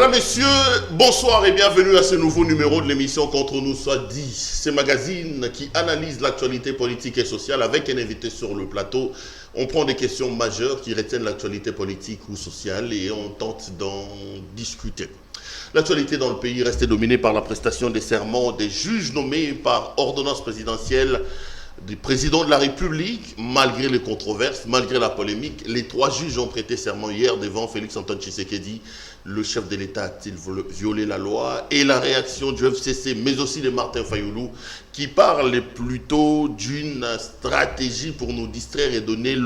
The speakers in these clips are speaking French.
Mesdames, Messieurs, bonsoir et bienvenue à ce nouveau numéro de l'émission Contre nous soit dit. Ce magazine qui analyse l'actualité politique et sociale avec un invité sur le plateau. On prend des questions majeures qui retiennent l'actualité politique ou sociale et on tente d'en discuter. L'actualité dans le pays reste dominée par la prestation des serments des juges nommés par ordonnance présidentielle du président de la République. Malgré les controverses, malgré la polémique, les 3 juges ont prêté serment hier devant Félix-Antoine Tshisekedi. Le chef de l'État a-t-il violé la loi? Et la réaction du FCC, mais aussi de Martin Fayulu, qui parle plutôt d'une stratégie pour nous distraire et donner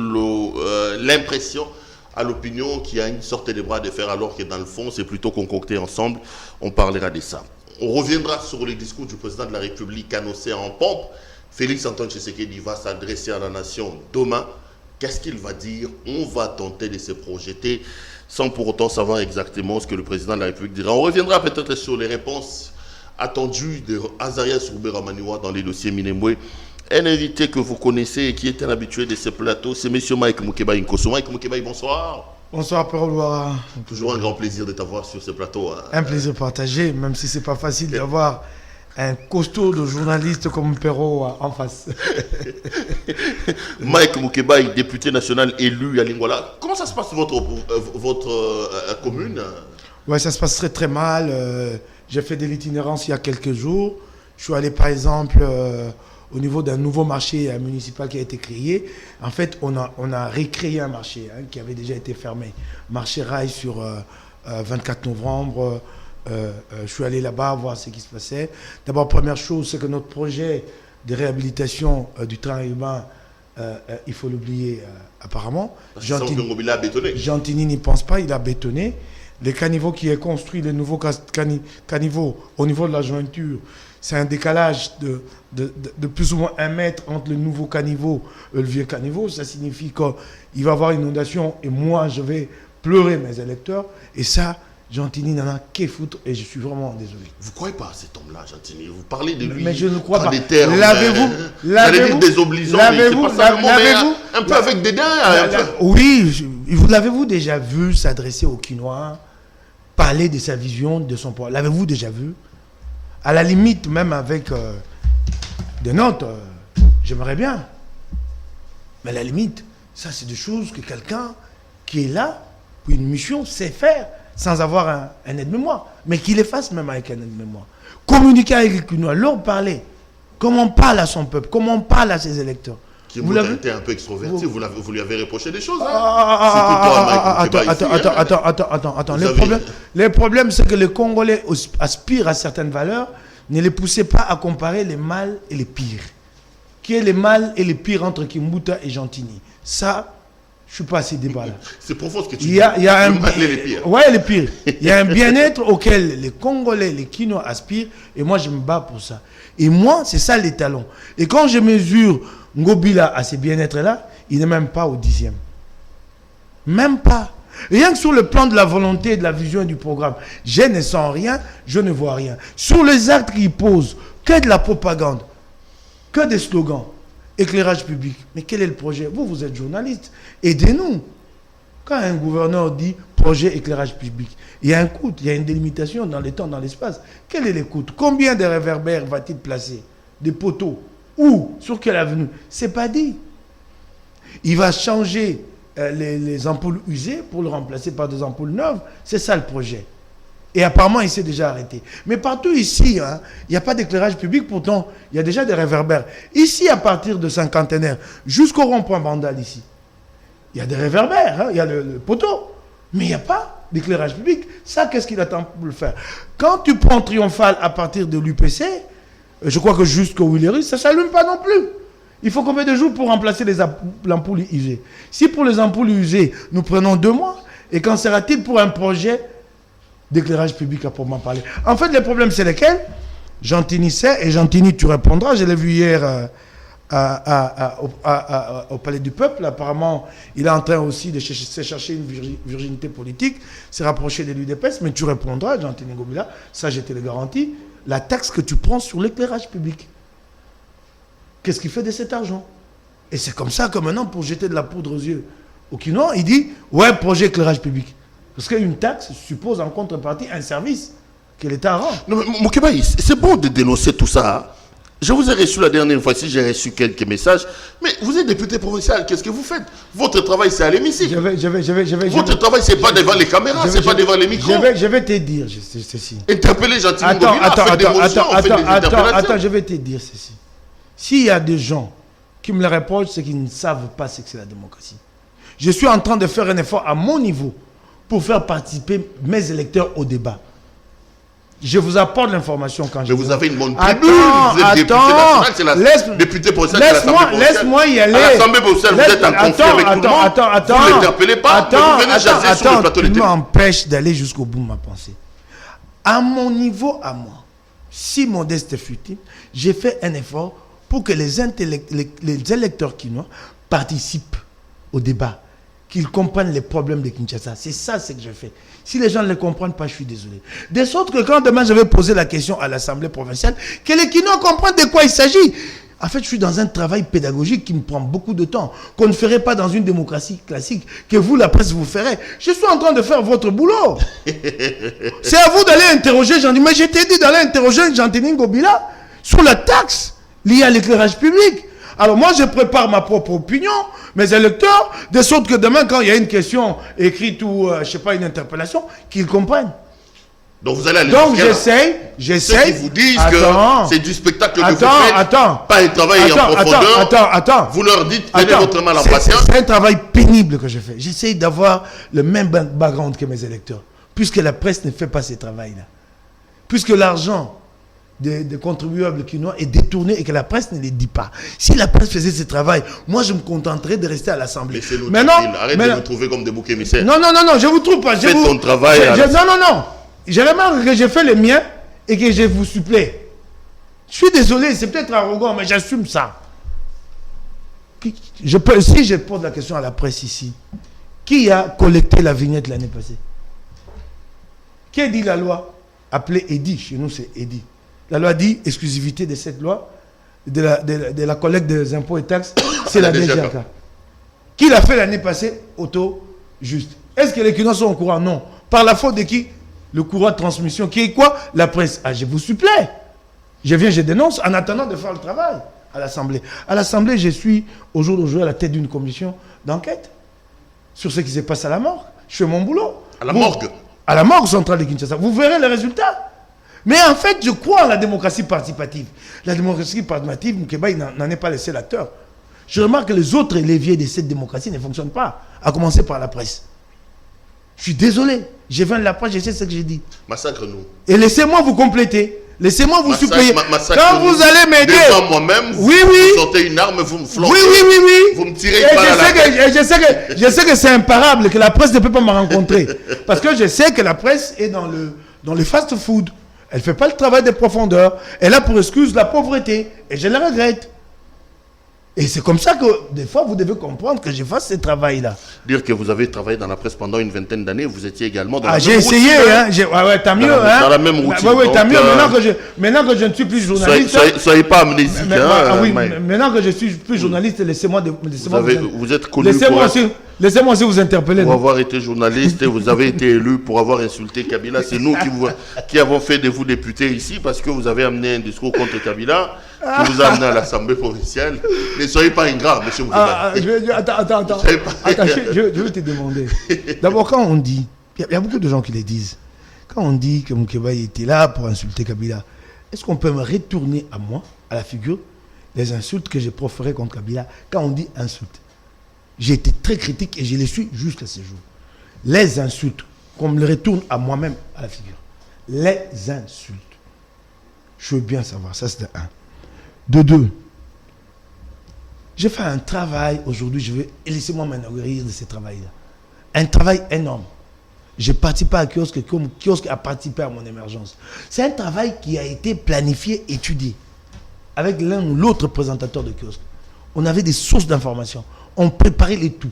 l'impression à l'opinion qu'il y a une sorte de bras de fer, alors que dans le fond, c'est plutôt concocté ensemble. On parlera de ça. On reviendra sur le discours du président de la République annoncé en pompe. Félix-Antoine Tshisekedi va s'adresser à la nation demain. Qu'est-ce qu'il va dire? On va tenter de se projeter sans pour autant savoir exactement ce que le président de la République dira. On reviendra peut-être sur les réponses attendues de Azaria Soubera-Maniwa dans les dossiers Minembwe. Un invité que vous connaissez et qui est un habitué de ce plateau, c'est M. Mike Moukéba Inkosso. Mike Moukéba, bonsoir. Bonsoir, Père Louara. Toujours un grand plaisir de t'avoir sur ce plateau. Un plaisir partagé, même si c'est pas facile d'avoir un costaud de journaliste comme Perrault en face. Mike Moukéba, député national élu à Lingwala. Comment ça se passe votre commune? Ouais, ça se passe très très mal. J'ai fait de l'itinérance il y a quelques jours. Je suis allé par exemple au niveau d'un nouveau marché municipal qui a été créé. En fait, on a recréé un marché qui avait déjà été fermé. Marché Rail sur 24 novembre. Je suis allé là-bas voir ce qui se passait. D'abord, première chose, c'est que notre projet de réhabilitation du train urbain, il faut l'oublier apparemment. Gentilly n'y pense pas, il a bétonné. Les caniveaux qui est construit, les nouveaux caniveaux au niveau de la jointure, c'est un décalage de plus ou moins 1 mètre entre le nouveau caniveau et le vieux caniveau. Ça signifie qu'il va y avoir une inondation et moi, je vais pleurer mes électeurs. Et ça, Gentilly n'en a qu'à foutre et je suis vraiment désolé. Vous ne croyez pas à cet homme-là, Gentilly? Vous parlez de lui. Mais je ne crois pas. Des termes, lavez-vous, désobligeants, mais c'est pas ça le mot, mais un peu avec dédain. Oui, l'avez-vous déjà vu s'adresser aux Quinois, parler de sa vision, de son poids? L'avez-vous déjà vu? À la limite, même avec des notes, j'aimerais bien. Mais à la limite, ça c'est des choses que quelqu'un qui est là pour une mission sait faire sans avoir un aide-mémoire. Mais qu'il les fasse même avec un aide-mémoire. Communiquer avec les Quinois, leur parler. Comment on parle à son peuple, comment on parle à ses électeurs. Vous l'avez été un peu extroverti, vous lui avez reproché des choses. Attends. Les problèmes, c'est que les Congolais aspirent à certaines valeurs. Ne les poussez pas à comparer les mâles et les pires. Qui est les mâles et les pires entre Kimbuta et Gentilly? Ça, je ne suis pas assez débat là. C'est profond ce que tu dis. Il y a les mâles et les pires. Ouais, les pires. Il y a un bien-être auquel les Congolais, les Quinois aspirent. Et moi, je me bats pour ça. Et moi, c'est ça les talons. Et quand je mesure Ngobila à ces bien-être-là, il n'est même pas au 10e. Même pas. Rien que sur le plan de la volonté, de la vision et du programme, je ne sens rien, je ne vois rien. Sur les actes qu'il pose, que de la propagande, que des slogans, éclairage public. Mais quel est le projet? Vous êtes journaliste, aidez-nous. Quand un gouverneur dit projet éclairage public, il y a un coût, il y a une délimitation dans le temps, dans l'espace. Quel est le coût? Combien de réverbères va-t-il placer? Des poteaux? Où? Sur quelle avenue? C'est pas dit. Il va changer les ampoules usées pour le remplacer par des ampoules neuves. C'est ça le projet. Et apparemment, il s'est déjà arrêté. Mais partout ici, il n'y a pas d'éclairage public. Pourtant, il y a déjà des réverbères. Ici, à partir de Cinquantenaire, jusqu'au rond-point Bandal ici, il y a des réverbères. Il y a le poteau. Mais il n'y a pas d'éclairage public. Ça, qu'est-ce qu'il attend pour le faire? Quand tu prends Triomphal à partir de l'UPC, je crois que jusqu'au Willery, ça ne s'allume pas non plus. Il faut combien de jours pour remplacer les ampoules usées? Si pour les ampoules usées, nous prenons 2 mois, et qu'en sera-t-il pour un projet d'éclairage public à proprement parler? En fait, les problèmes, c'est lesquels? Gentilly sait, et Gentilly, tu répondras. Je l'ai vu hier au Palais du Peuple. Apparemment, il est en train aussi de chercher une virginité politique, se rapprocher de l'UDPS, mais tu répondras, Gentilly Ngobila, ça, je te le garantis, la taxe que tu prends sur l'éclairage public. Qu'est-ce qu'il fait de cet argent? Et c'est comme ça que maintenant, pour jeter de la poudre aux yeux au Quinois, il dit, ouais, projet éclairage public. Parce qu'une taxe suppose en contrepartie un service que l'État rend. Non, mais Moukeba, c'est bon de dénoncer tout ça. Hein. Je vous ai reçu la dernière fois ici, j'ai reçu quelques messages. Mais vous êtes député provincial, qu'est-ce que vous faites? Votre travail, c'est à l'hémicycle. Votre travail, c'est pas devant les caméras, c'est pas devant les micros. Je vais te dire ceci. Interpellez gentiment Ngobila, faites des motions, faites des interpellations. Attends, je vais te dire ceci. S'il y a des gens qui me le reprochent, c'est qu'ils ne savent pas ce que c'est la démocratie. Je suis en train de faire un effort à mon niveau pour faire participer mes électeurs au débat. Je vous apporte l'information quand je... Mais vous avez une bonne tribune. Vous êtes député national, c'est la députée provinciale de l'Assemblée provinciale. Laisse-moi y aller. À l'Assemblée provinciale, vous êtes en conflit avec tout le monde. Vous ne l'interpellez pas, mais vous venez jaser sur le plateau de télé. Tu m'empêches d'aller jusqu'au bout de ma pensée. À mon niveau, à moi, si modeste fut-il, j'ai fait un effort pour que les électeurs quinois participent au débat, qu'ils comprennent les problèmes de Kinshasa. C'est ça ce que je fais. Si les gens ne les comprennent pas, je suis désolé. De sorte que quand demain je vais poser la question à l'Assemblée provinciale, que les Quinois comprennent de quoi il s'agit. En fait, je suis dans un travail pédagogique qui me prend beaucoup de temps, qu'on ne ferait pas dans une démocratie classique, que vous, la presse, vous ferez. Je suis en train de faire votre boulot. C'est à vous d'aller interroger Jean-Denis. Mais je t'ai dit d'aller interroger Jean-Denis Ngobila sur la taxe liée à l'éclairage public. Alors moi, je prépare ma propre opinion, mes électeurs, de sorte que demain, quand il y a une question écrite ou, je ne sais pas, une interpellation, qu'ils comprennent. Donc vous allez aller donc j'essaye. Ceux qui vous disent que c'est du spectacle que vous faites, pas un travail en profondeur. Vous leur dites, tenez votre mal en patience. C'est un travail pénible que je fais. J'essaye d'avoir le même background que mes électeurs. Puisque la presse ne fait pas ce travail-là. Puisque l'argent des contribuables quinois est détourné et que la presse ne les dit pas. Si la presse faisait ce travail, moi je me contenterais de rester à l'Assemblée. Mais non, arrête de vous trouver comme des boucs émissaires. Non, je vous trouve pas. Faites ton travail. Non. Je remarque que j'ai fait le mien et que je vous supplée. Je suis désolé, c'est peut-être arrogant, mais j'assume ça. Si je pose la question à la presse ici, qui a collecté la vignette l'année passée? Qui a dit la loi? Appelée EDI, chez nous c'est EDI. La loi dit exclusivité de cette loi, de la collecte des impôts et taxes, c'est la DGAK. Qui l'a fait l'année passée? Auto juste. Est-ce que les Quinois sont au courant? Non. Par la faute de qui? Le courant de transmission. Qui est quoi? La presse. Ah, je vous supplée. Je viens, je dénonce en attendant de faire le travail à l'Assemblée. À l'Assemblée, je suis au jour d'aujourd'hui à la tête d'une commission d'enquête sur ce qui se passe à la morgue. Je fais mon boulot. À la morgue? À la morgue centrale de Kinshasa. Vous verrez les résultats. Mais en fait, je crois en la démocratie participative. La démocratie participative, Moukeba, il n'en est pas le seul acteur. Je remarque que les autres leviers de cette démocratie ne fonctionnent pas, à commencer par la presse. Je suis désolé. Je viens de la presse, je sais ce que j'ai dit. Massacre-nous. Et laissez-moi vous compléter. Laissez-moi vous suppléer. Quand vous allez m'aider. Devant moi-même, oui. Vous sortez une arme, vous me flanquez. Oui. Vous me tirez une balle à la tête. Je sais que c'est imparable, que la presse ne peut pas me rencontrer. Parce que je sais que la presse est dans le fast-food. Elle ne fait pas le travail de profondeur. Elle a pour excuse la pauvreté. Et je le regrette. Et c'est comme ça que, des fois, vous devez comprendre que je fasse ce travail-là. Dire que vous avez travaillé dans la presse pendant une vingtaine d'années, vous étiez également dans la même routine. J'ai essayé, hein. T'as mieux, hein. Dans la même routine. T'as mieux. Maintenant que je ne suis plus journaliste. Soyez pas amnésique, maintenant que je suis plus journaliste, laissez-moi vous êtes connu Laissez-moi aussi vous interpeller. Pour avoir été journaliste, vous avez été élu pour avoir insulté Kabila. C'est nous qui avons fait de vous député ici parce que vous avez amené un discours contre Kabila qui vous a amené à l'Assemblée provinciale. Ne soyez pas ingrat, monsieur Moukeba. Attends, je vais te demander. D'abord, quand on dit, il y a beaucoup de gens qui le disent, quand on dit que Moukeba était là pour insulter Kabila, est-ce qu'on peut me retourner à moi, à la figure, les insultes que j'ai proférées contre Kabila quand on dit insulte? J'ai été très critique et je les suis jusqu'à ce jour. Les insultes, qu'on me les retourne à moi-même, à la figure. Les insultes. Je veux bien savoir, ça c'est de un. De deux, j'ai fait un travail aujourd'hui, laissez-moi m'enorgueillir de ce travail-là. Un travail énorme. J'ai participé à Kiosque, comme Kiosque a participé à mon émergence. C'est un travail qui a été planifié, étudié, avec l'un ou l'autre présentateur de Kiosque. On avait des sources d'informations. On préparait les tout.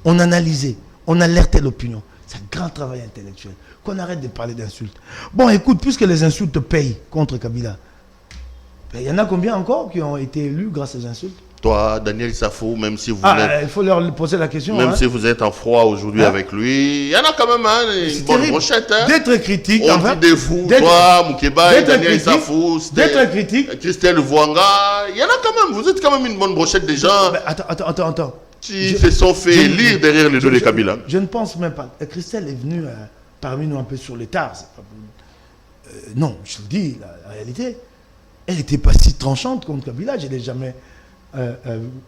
On analysait. On alertait l'opinion. C'est un grand travail intellectuel. Qu'on arrête de parler d'insultes. Bon, écoute, puisque les insultes payent contre Kabila, il y en a combien encore qui ont été élus grâce aux insultes? Toi, Daniel Safo, même si vous il faut leur poser la question. Même si vous êtes en froid aujourd'hui avec lui, il y en a quand même une bonne brochette. D'être critique. On dit de vous, toi, Moukeba, Daniel Safo, d'être critique. Christelle Vouanga, il y en a quand même. Vous êtes quand même une bonne brochette des gens. Attends. Qui se sont fait lire derrière les dos de Kabila. Je ne pense même pas. Christelle est venue parmi nous un peu sur le tard. Non, je le dis, la réalité. Elle n'était pas si tranchante contre Kabila. Je ne l'ai jamais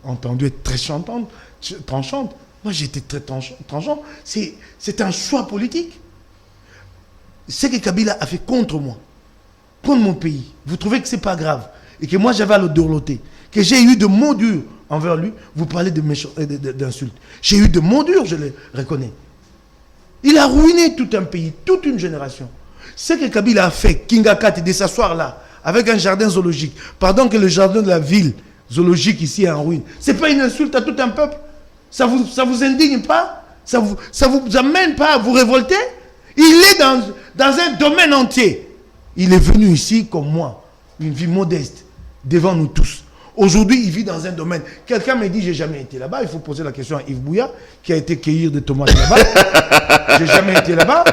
entendue être très tranchante. Moi, j'étais très tranchant. C'est un choix politique. Ce que Kabila a fait contre moi, contre mon pays, vous trouvez que ce n'est pas grave et que moi, j'avais à le dorloter, que j'ai eu de mots durs envers lui, vous parlez d'insultes. J'ai eu de mots durs, je le reconnais. Il a ruiné tout un pays, toute une génération. Ce que Kabila a fait, Kingakat, de s'asseoir là, avec un jardin zoologique, pendant que le jardin de la ville zoologique ici est en ruine, ce n'est pas une insulte à tout un peuple? Ça vous indigne pas? Ça vous amène pas à vous révolter? Il est dans un domaine entier. Il est venu ici comme moi, une vie modeste, devant nous tous. Aujourd'hui, il vit dans un domaine. Quelqu'un me dit, j'ai jamais été là-bas. Il faut poser la question à Yves Bouya, qui a été cueillir des tomates là-bas. J'ai jamais été là-bas.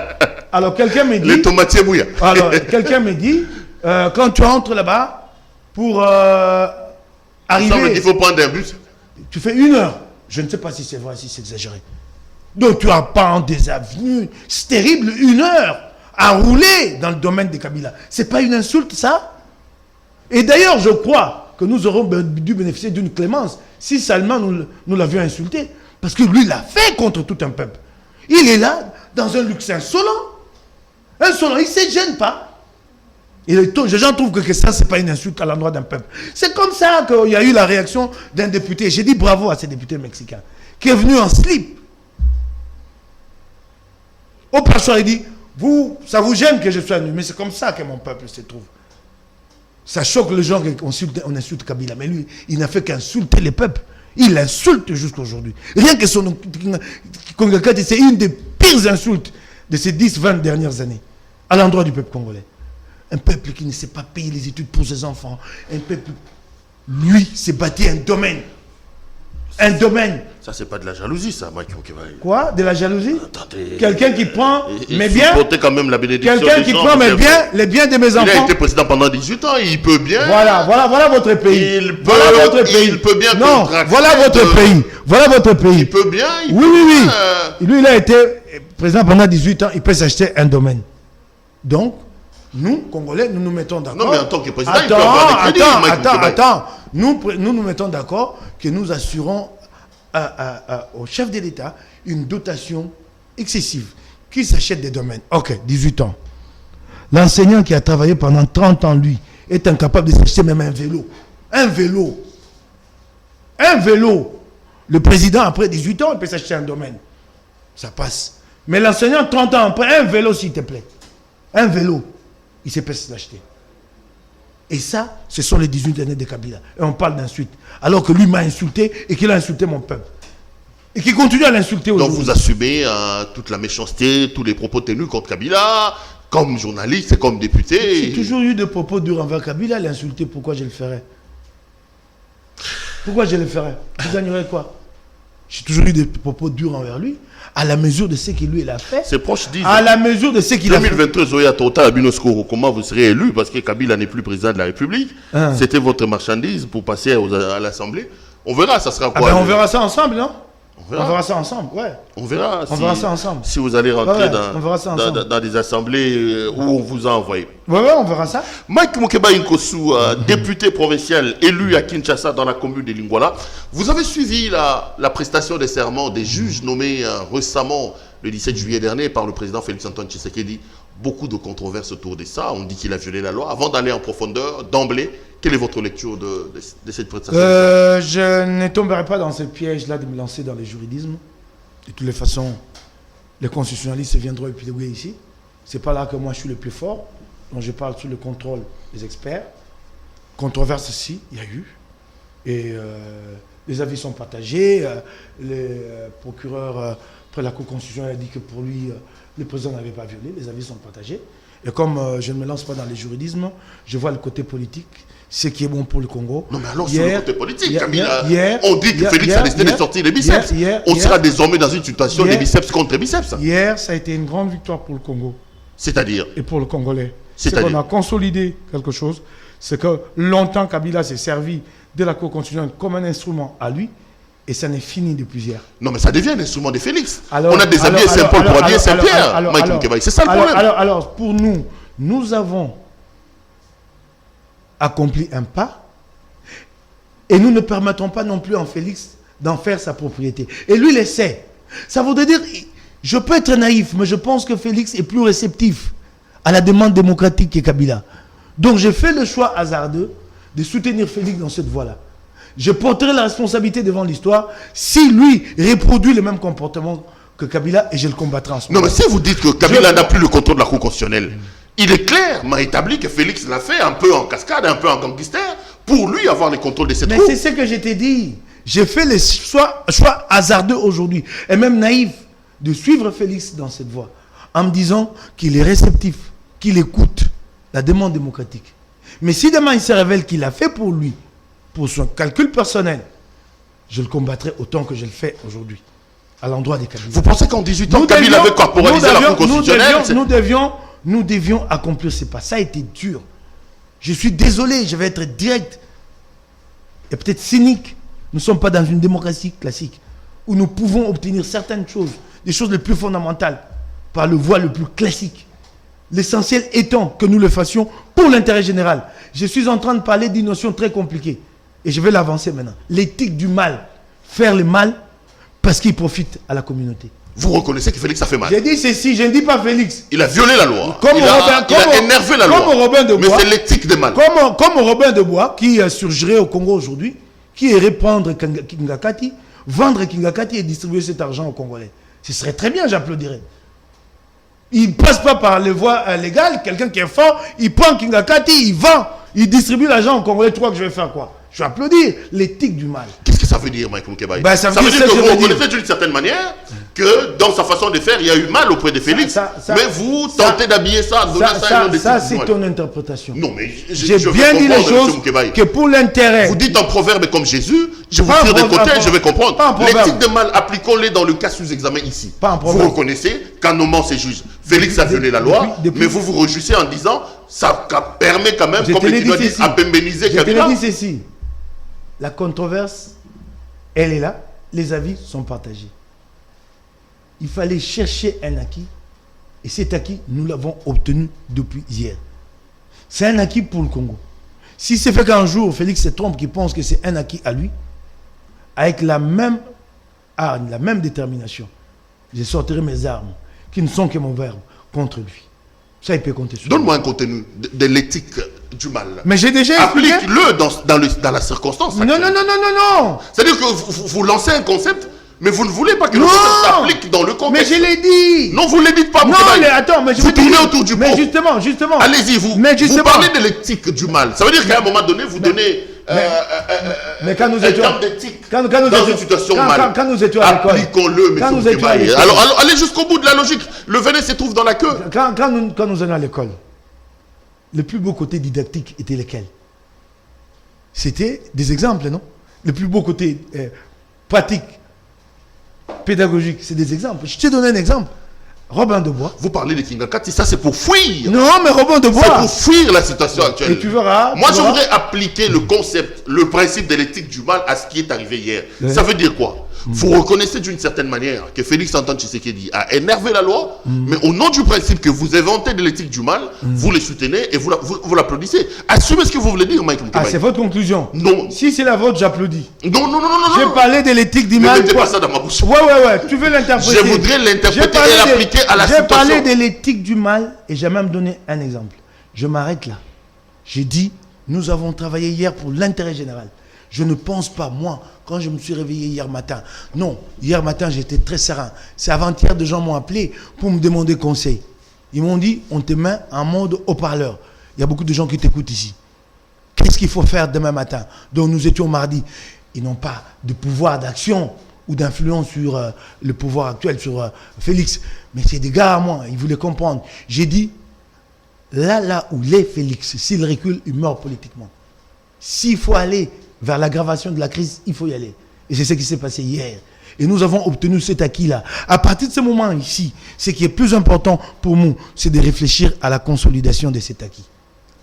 Alors, quelqu'un me dit... Les tomatiers Bouya. Alors, quelqu'un me dit, quand tu entres là-bas, pour arriver... Ça veut dire qu'il faut prendre un bus. Tu fais 1 heure. Je ne sais pas si c'est vrai, si c'est exagéré. Donc, tu apprends des avenues. C'est terrible, 1 heure à rouler dans le domaine de Kabila. C'est pas une insulte, ça? Et d'ailleurs, je crois que nous aurons dû bénéficier d'une clémence si seulement nous l'avions insulté. Parce que lui, il l'a fait contre tout un peuple. Il est là, dans un luxe insolent. Insolent, il ne se gêne pas. Et les gens trouvent que ça, ce n'est pas une insulte à l'endroit d'un peuple. C'est comme ça qu'il y a eu la réaction d'un député. J'ai dit bravo à ces députés mexicains, qui est venu en slip. Au passage, il dit, ça vous gêne que je sois nu, mais c'est comme ça que mon peuple se trouve. Ça choque les gens qu'on insulte Kabila. Mais lui, il n'a fait qu'insulter les peuples. Il l'insulte jusqu'à aujourd'hui. Rien que son Kongakati, c'est une des pires insultes de ces 10-20 dernières années à l'endroit du peuple congolais. Un peuple qui ne sait pas payer les études pour ses enfants. Un peuple, lui, s'est bâti un domaine. Un domaine. Ça, c'est pas de la jalousie, ça, Mike. Quoi? De la jalousie? Attendez. Quelqu'un qui prend mes biens. Quand même la bénédiction. Quelqu'un qui prend mes biens, les biens de mes enfants. Il a été président pendant 18 ans, il peut bien. Voilà votre pays. Voilà votre pays. Il peut bien. Non, voilà votre pays. Voilà votre pays. Il peut bien. Oui. Lui, il a été président pendant 18 ans, il peut s'acheter un domaine. Donc, nous, Congolais, nous nous mettons d'accord. Non, mais en tant que président, il peut avoir des crédits. Attends. Nous mettons d'accord que nous assurons au chef de l'État une dotation excessive qui s'achète des domaines. Ok, 18 ans. L'enseignant qui a travaillé pendant 30 ans, lui, est incapable de s'acheter même un vélo. Un vélo. Le président, après 18 ans, il peut s'acheter un domaine. Ça passe. Mais l'enseignant, 30 ans après, un vélo, s'il te plaît. Un vélo. Il se peut s'acheter. Et ça, ce sont les 18 années de Kabila. Et on parle d'insulte. Alors que lui m'a insulté et qu'il a insulté mon peuple. Et qu'il continue à l'insulter aujourd'hui. Donc vous assumez toute la méchanceté, tous les propos tenus contre Kabila, comme journaliste et comme député. J'ai toujours eu des propos durs envers Kabila, l'insulter, pourquoi je le ferais? Pourquoi je le ferais? Je gagnerais quoi? J'ai toujours eu des propos durs envers lui, à la mesure de ce qu'il lui a fait. Ses proches disent. À la mesure de ce qu'il a fait. 2023, Zoya Tota Abinosco, comment vous serez élu? Parce que Kabila n'est plus président de la République. C'était votre marchandise pour passer à l'Assemblée. On verra, ça sera quoi? On verra ça ensemble, non? On verra ça ensemble, ouais. On verra ça ensemble. Si vous allez rentrer dans des assemblées où on vous a envoyé. Ouais, on verra ça. Mike Moukeba Inkosu, député provincial élu à Kinshasa dans la commune de Lingwala. Vous avez suivi la prestation des serments des juges nommés récemment le 17 juillet dernier par le président Félix-Antoine Tshisekedi. Beaucoup de controverses autour de ça. On dit qu'il a violé la loi. Avant d'aller en profondeur, d'emblée, quelle est votre lecture de cette prestation? Je ne tomberai pas dans ce piège-là de me lancer dans les juridismes. De toutes les façons, les constitutionnalistes viendront épiloguer ici. Ce n'est pas là que moi je suis le plus fort. Donc je parle sous le contrôle des experts. Controverse, si, il y a eu. Et les avis sont partagés. Le procureur après la Cour constitutionnelle a dit que pour lui, le président n'avait pas violé. Les avis sont partagés. Et comme je ne me lance pas dans les juridismes, je vois le côté politique ce qui est bon pour le Congo. Non, mais alors, sur le côté politique, on dit que Félix a décidé de sortir les biceps. On sera désormais dans une situation des biceps contre biceps. Hier, ça a été une grande victoire pour le Congo. C'est-à-dire? Et pour le Congolais. C'est qu'on a consolidé quelque chose. C'est que longtemps, Kabila s'est servi de la Cour constitutionnelle comme un instrument à lui. Et ça n'est fini depuis hier. Non, mais ça devient un instrument de Félix. On a déshabillé Saint-Paul pour habiller Saint-Pierre. C'est ça le problème. Alors, pour nous, nous avons accompli un pas. Et nous ne permettons pas non plus en Félix d'en faire sa propriété. Et lui, il essaie. Ça voudrait dire, je peux être naïf, mais je pense que Félix est plus réceptif à la demande démocratique que Kabila. Donc j'ai fait le choix hasardeux de soutenir Félix dans cette voie-là. Je porterai la responsabilité devant l'histoire si lui reproduit le même comportement que Kabila et je le combattrai en ce moment. Non, mais si vous dites que Kabila n'a plus le contrôle de la Cour constitutionnelle, il est clairement établi que Félix l'a fait un peu en cascade, un peu en gangster, pour lui avoir le contrôle de cette Cour. Mais c'est ce que je t'ai dit. J'ai fait le choix hasardeux aujourd'hui, et même naïf, de suivre Félix dans cette voie, en me disant qu'il est réceptif, qu'il écoute la demande démocratique. Mais si demain il se révèle qu'il a fait pour lui, pour son calcul personnel, je le combattrai autant que je le fais aujourd'hui, à l'endroit des Kabila. Vous pensez qu'en 18 ans, Kabila avait corporalisé la Cour constitutionnelle? Nous devions accomplir ce pas. Ça a été dur. Je suis désolé, je vais être direct et peut-être cynique. Nous ne sommes pas dans une démocratie classique où nous pouvons obtenir certaines choses, des choses les plus fondamentales, par le voie le plus classique. L'essentiel étant que nous le fassions pour l'intérêt général. Je suis en train de parler d'une notion très compliquée. Et je vais l'avancer maintenant. L'éthique du mal. Faire le mal parce qu'il profite à la communauté. Vous reconnaissez que Félix a fait mal? J'ai dit ceci, je ne dis pas Félix. Il a violé la loi. Il a énervé la loi. Robin de Bois, mais c'est l'éthique des mal. Comme Robin de Bois, qui surgirait au Congo aujourd'hui, qui irait prendre Kingakati, vendre Kingakati et distribuer cet argent aux Congolais. Ce serait très bien, j'applaudirais. Il ne passe pas par les voies légales. Quelqu'un qui est fort, il prend Kingakati, il vend, il distribue l'argent aux Congolais. Tu crois que je vais faire quoi? Je vais applaudir l'éthique du mal. Qu'est-ce que ça veut dire, Mike Moukebaï? Ça veut dire que vous reconnaissez d'une certaine manière que dans sa façon de faire, il y a eu mal auprès de Félix. Mais vous tentez d'habiller ça, donner ça une ça, c'est ton interprétation. Non, mais j'ai bien dit les choses que pour l'intérêt. Vous dites en proverbe comme Jésus, je vous tire de côté, je vais comprendre. L'éthique de mal, appliquons-les dans le cas sous examen ici. Vous reconnaissez qu'en nommant ces juges, Félix a violé la loi, mais vous vous réjouissez en disant ça permet quand même, comme tu dois dire, à bénéficier Kabila. Je te l'ai dit ceci. La controverse, elle est là. Les avis sont partagés. Il fallait chercher un acquis. Et cet acquis, nous l'avons obtenu depuis hier. C'est un acquis pour le Congo. Si c'est fait qu'un jour, Félix se trompe, qui pense que c'est un acquis à lui, avec la même arme, la même détermination, je sortirai mes armes, qui ne sont que mon verbe, contre lui. Ça, il peut compter sur. Donne-moi un contenu de l'éthique du mal. Mais j'ai déjà expliqué. Applique-le dans la circonstance. Non. C'est-à-dire que vous lancez un concept, mais vous ne voulez pas que le concept s'applique dans le contexte. Mais je l'ai dit. Non, vous ne le dites pas. Non, mais attends, mais je vous tournez autour du pot. Mais justement. Allez-y, vous parlez de l'éthique du mal. Ça veut dire qu'à un moment donné, vous donnez mais quand nous étions d'éthique dans une situation mal. Quand nous étions à l'école. Appliquons-le, quand nous étions à l'école. Alors, allez jusqu'au bout de la logique. Le venin se trouve dans la queue. Quand nous allions à l'école, le plus beau côté didactique était lequel? C'était des exemples, non? Le plus beau côté pratique, pédagogique, c'est des exemples. Je t'ai donné un exemple. Robin de Bois. Vous parlez de Kingakati, ça c'est pour fuir. Non, mais Robin de Bois. C'est pour fuir la situation actuelle. Et tu verras. Moi, je voudrais appliquer le concept, le principe de l'éthique du mal à ce qui est arrivé hier. Ça veut dire quoi? Vous reconnaissez d'une certaine manière que Félix Antoine Tshisekedi a énervé la loi, mais au nom du principe que vous inventez de l'éthique du mal, vous les soutenez et vous l'applaudissez. Assumez ce que vous voulez dire, Mike Moukebaï. C'est votre conclusion. Non. Si c'est la vôtre, j'applaudis. Non. J'ai parlé de l'éthique du mal. Ne mettez pas ça dans ma bouche. Ouais. Tu veux l'interpréter. Je voudrais l'interpréter et l'appliquer à la situation. J'ai parlé de l'éthique du mal et j'ai même donné un exemple. Je m'arrête là. J'ai dit, nous avons travaillé hier pour l'intérêt général. Je ne pense pas, moi, quand je me suis réveillé hier matin. Non, hier matin, j'étais très serein. C'est avant-hier, des gens m'ont appelé pour me demander conseil. Ils m'ont dit, on te met en mode haut-parleur. Il y a beaucoup de gens qui t'écoutent ici. Qu'est-ce qu'il faut faire demain matin? Donc nous étions mardi. Ils n'ont pas de pouvoir d'action ou d'influence sur le pouvoir actuel, sur Félix. Mais c'est des gars à moi, ils voulaient comprendre. J'ai dit, là où l'est Félix, s'il recule, il meurt politiquement. S'il faut aller vers l'aggravation de la crise, il faut y aller. Et c'est ce qui s'est passé hier. Et nous avons obtenu cet acquis-là. À partir de ce moment ici, ce qui est plus important pour nous, c'est de réfléchir à la consolidation de cet acquis,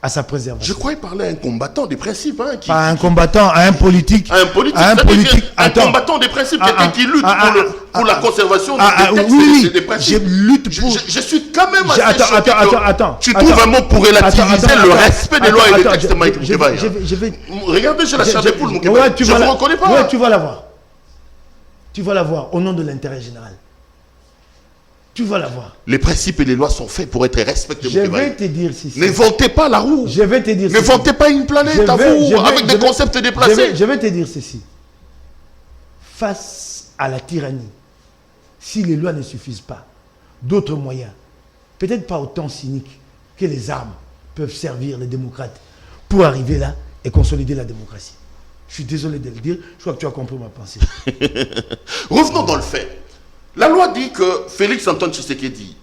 à sa préservation. Je croyais parler à un combattant des principes. Hein, pas un combattant, à un politique. À un politique. Un combattant des principes, quelqu'un qui lutte pour la conservation des principes. Je lutte pour... Je suis quand même assez choqué. Attends. Tu trouves un mot pour relativiser le respect des lois et des textes, Mike Moukebaye. Regardez, j'ai la chair des poules, Moukebaye. Je ne vous reconnais pas. Ouais, tu vas la voir. Tu vas la voir au nom de l'intérêt général. Tu vas la voir. Les principes et les lois sont faits pour être respectés. Je vais te dire ceci. N'inventez pas la roue. Je vais te dire ceci. N'inventez pas une planète à vous avec des concepts déplacés. Je vais te dire ceci. Face à la tyrannie, si les lois ne suffisent pas, d'autres moyens, peut-être pas autant cyniques que les armes, peuvent servir les démocrates pour arriver là et consolider la démocratie. Je suis désolé de le dire, je crois que tu as compris ma pensée. Revenons dans le fait. La loi dit que Félix Antoine Tshisekedi,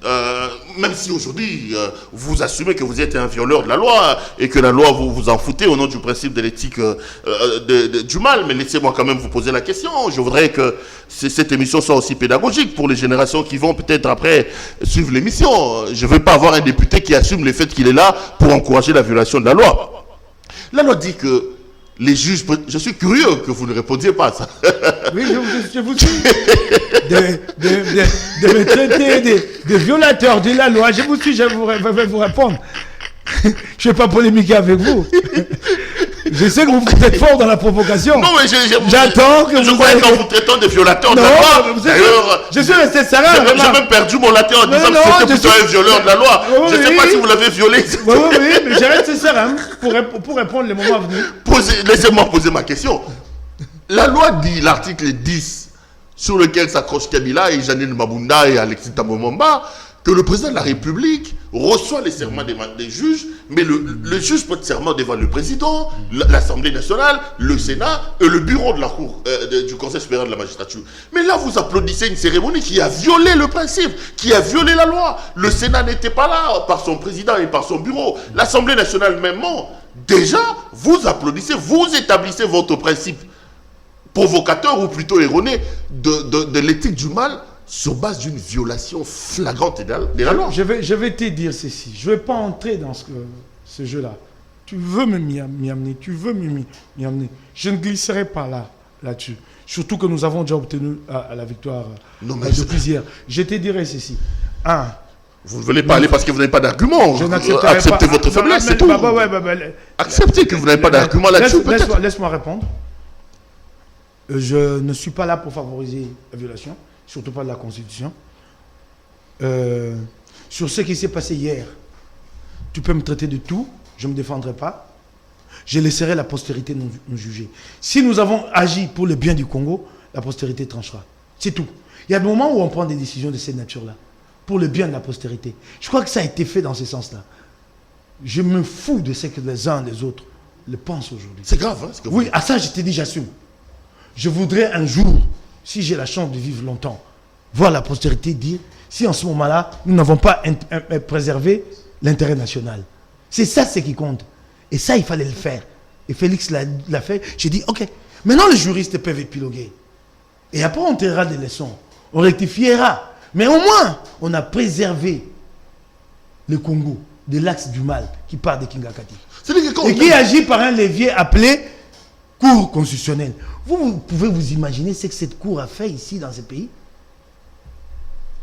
même si aujourd'hui vous assumez que vous êtes un violeur de la loi et que la loi vous vous en foutez au nom du principe de l'éthique du mal, mais laissez-moi quand même vous poser la question. Je voudrais que cette émission soit aussi pédagogique pour les générations qui vont peut-être après suivre l'émission. Je ne veux pas avoir un député qui assume le fait qu'il est là pour encourager la violation de la loi. La loi dit que les juges, je suis curieux que vous ne répondiez pas à ça. Oui, je vous dis. De me traiter de violateur de la loi, je vais vous répondre. Je ne vais pas polémiquer avec vous. Je sais que vous êtes fort dans la provocation. Non, mais j'attends que je croyais qu'en vous traitant de violateur de la loi. D'ailleurs, je suis resté sérieux. J'ai même perdu mon latin en disant que c'était plutôt un violeur de la loi. Je ne sais pas si vous l'avez violé. Oui, mais j'ai resté sérieux pour répondre les moments à venir. Laissez-moi poser ma question. La loi dit, l'article 10, sur lequel s'accrochent Kabila et Janine Mabunda et Alexis Tambomamba, que le président de la République reçoit les serments des juges, mais le juge porte serment devant le président, l'Assemblée nationale, le Sénat et le bureau de la Cour du Conseil supérieur de la magistrature. Mais là, vous applaudissez une cérémonie qui a violé le principe, qui a violé la loi. Le Sénat n'était pas là par son président et par son bureau. L'Assemblée nationale même, déjà, vous applaudissez, vous établissez votre principe provocateur ou plutôt erroné de l'éthique du mal sur base d'une violation flagrante de la loi. Je vais te dire ceci. Je ne vais pas entrer dans ce jeu-là. Tu veux m'y amener. Tu veux m'y amener. Je ne glisserai pas là-dessus. Surtout que nous avons déjà obtenu à la victoire de plusieurs. Je te dirai ceci. Vous ne voulez pas aller parce que vous n'avez pas d'argument. Acceptez votre faiblesse, c'est tout. Acceptez que vous n'avez pas d'argument là-dessus, peut-être. Laisse-moi répondre. Je ne suis pas là pour favoriser la violation, surtout pas de la Constitution. Sur ce qui s'est passé hier, tu peux me traiter de tout, je ne me défendrai pas. Je laisserai la postérité nous juger. Si nous avons agi pour le bien du Congo, la postérité tranchera. C'est tout. Il y a des moments où on prend des décisions de cette nature-là, pour le bien de la postérité. Je crois que ça a été fait dans ce sens-là. Je me fous de ce que les uns et les autres le pensent aujourd'hui. C'est grave, hein, ce que vous dites. À ça, je t'ai dit, j'assume. Je voudrais un jour, si j'ai la chance de vivre longtemps, voir la postérité dire, si en ce moment-là, nous n'avons pas préservé l'intérêt national. C'est ça ce qui compte. Et ça, il fallait le faire. Et Félix l'a fait. J'ai dit, ok, maintenant les juristes peuvent épiloguer. Et après, on tirera des leçons. On rectifiera. Mais au moins, on a préservé le Congo de l'axe du mal qui part de Kingakati. Et qui agit par un levier appelé Cour constitutionnelle. Vous pouvez vous imaginer ce que cette cour a fait ici dans ce pays?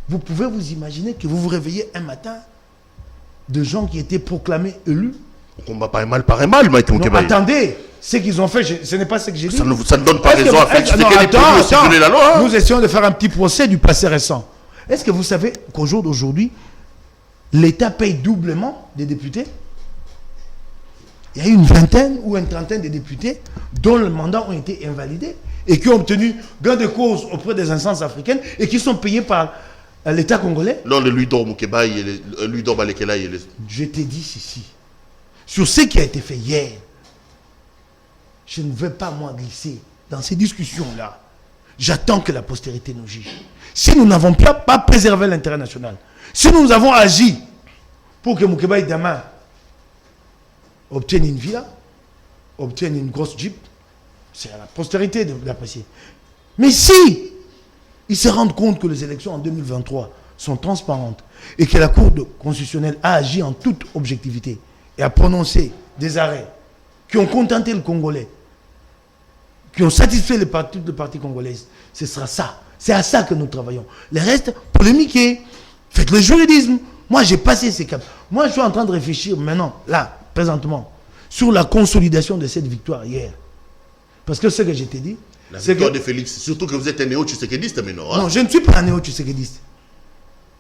Vous pouvez vous imaginer que vous vous réveillez un matin de gens qui étaient proclamés élus? On combat pas un mal par un mal, Mike Moukebaye. Attendez, ce qu'ils ont fait, ce n'est pas ce que j'ai dit. Ça ne donne pas raison à Félix Tshisekedi de aussi violer la loi. Nous essayons de faire un petit procès du passé récent. Est-ce que vous savez qu'au jour d'aujourd'hui, l'État paye doublement des députés? Il y a eu une vingtaine ou une trentaine de députés dont le mandat ont été invalidés et qui ont obtenu gain de cause auprès des instances africaines et qui sont payés par l'État congolais. Non, le Louis-Dor Moukebaye et Louis-Dor Balekela et les... Je t'ai dit ceci. Sur ce qui a été fait hier, je ne veux pas moi glisser dans ces discussions-là. J'attends que la postérité nous juge. Si nous n'avons pas préservé l'intérêt national, si nous avons agi pour que Moukebaye demain obtienne une villa, obtiennent une grosse Jeep, c'est à la postérité d'apprécier. Mais si ils se rendent compte que les élections en 2023 sont transparentes et que la Cour constitutionnelle a agi en toute objectivité et a prononcé des arrêts qui ont contenté le Congolais, qui ont satisfait toutes les parties congolaises, ce sera ça. C'est à ça que nous travaillons. Le reste, polémiquez, faites le juridisme. Moi, j'ai passé ces caps. Moi, je suis en train de réfléchir maintenant, là, présentement, sur la consolidation de cette victoire hier. Parce que ce que je t'ai dit... La victoire de Félix, surtout que vous êtes un néo-tshisekédiste maintenant. Hein? Non, je ne suis pas un néo-tshisekédiste.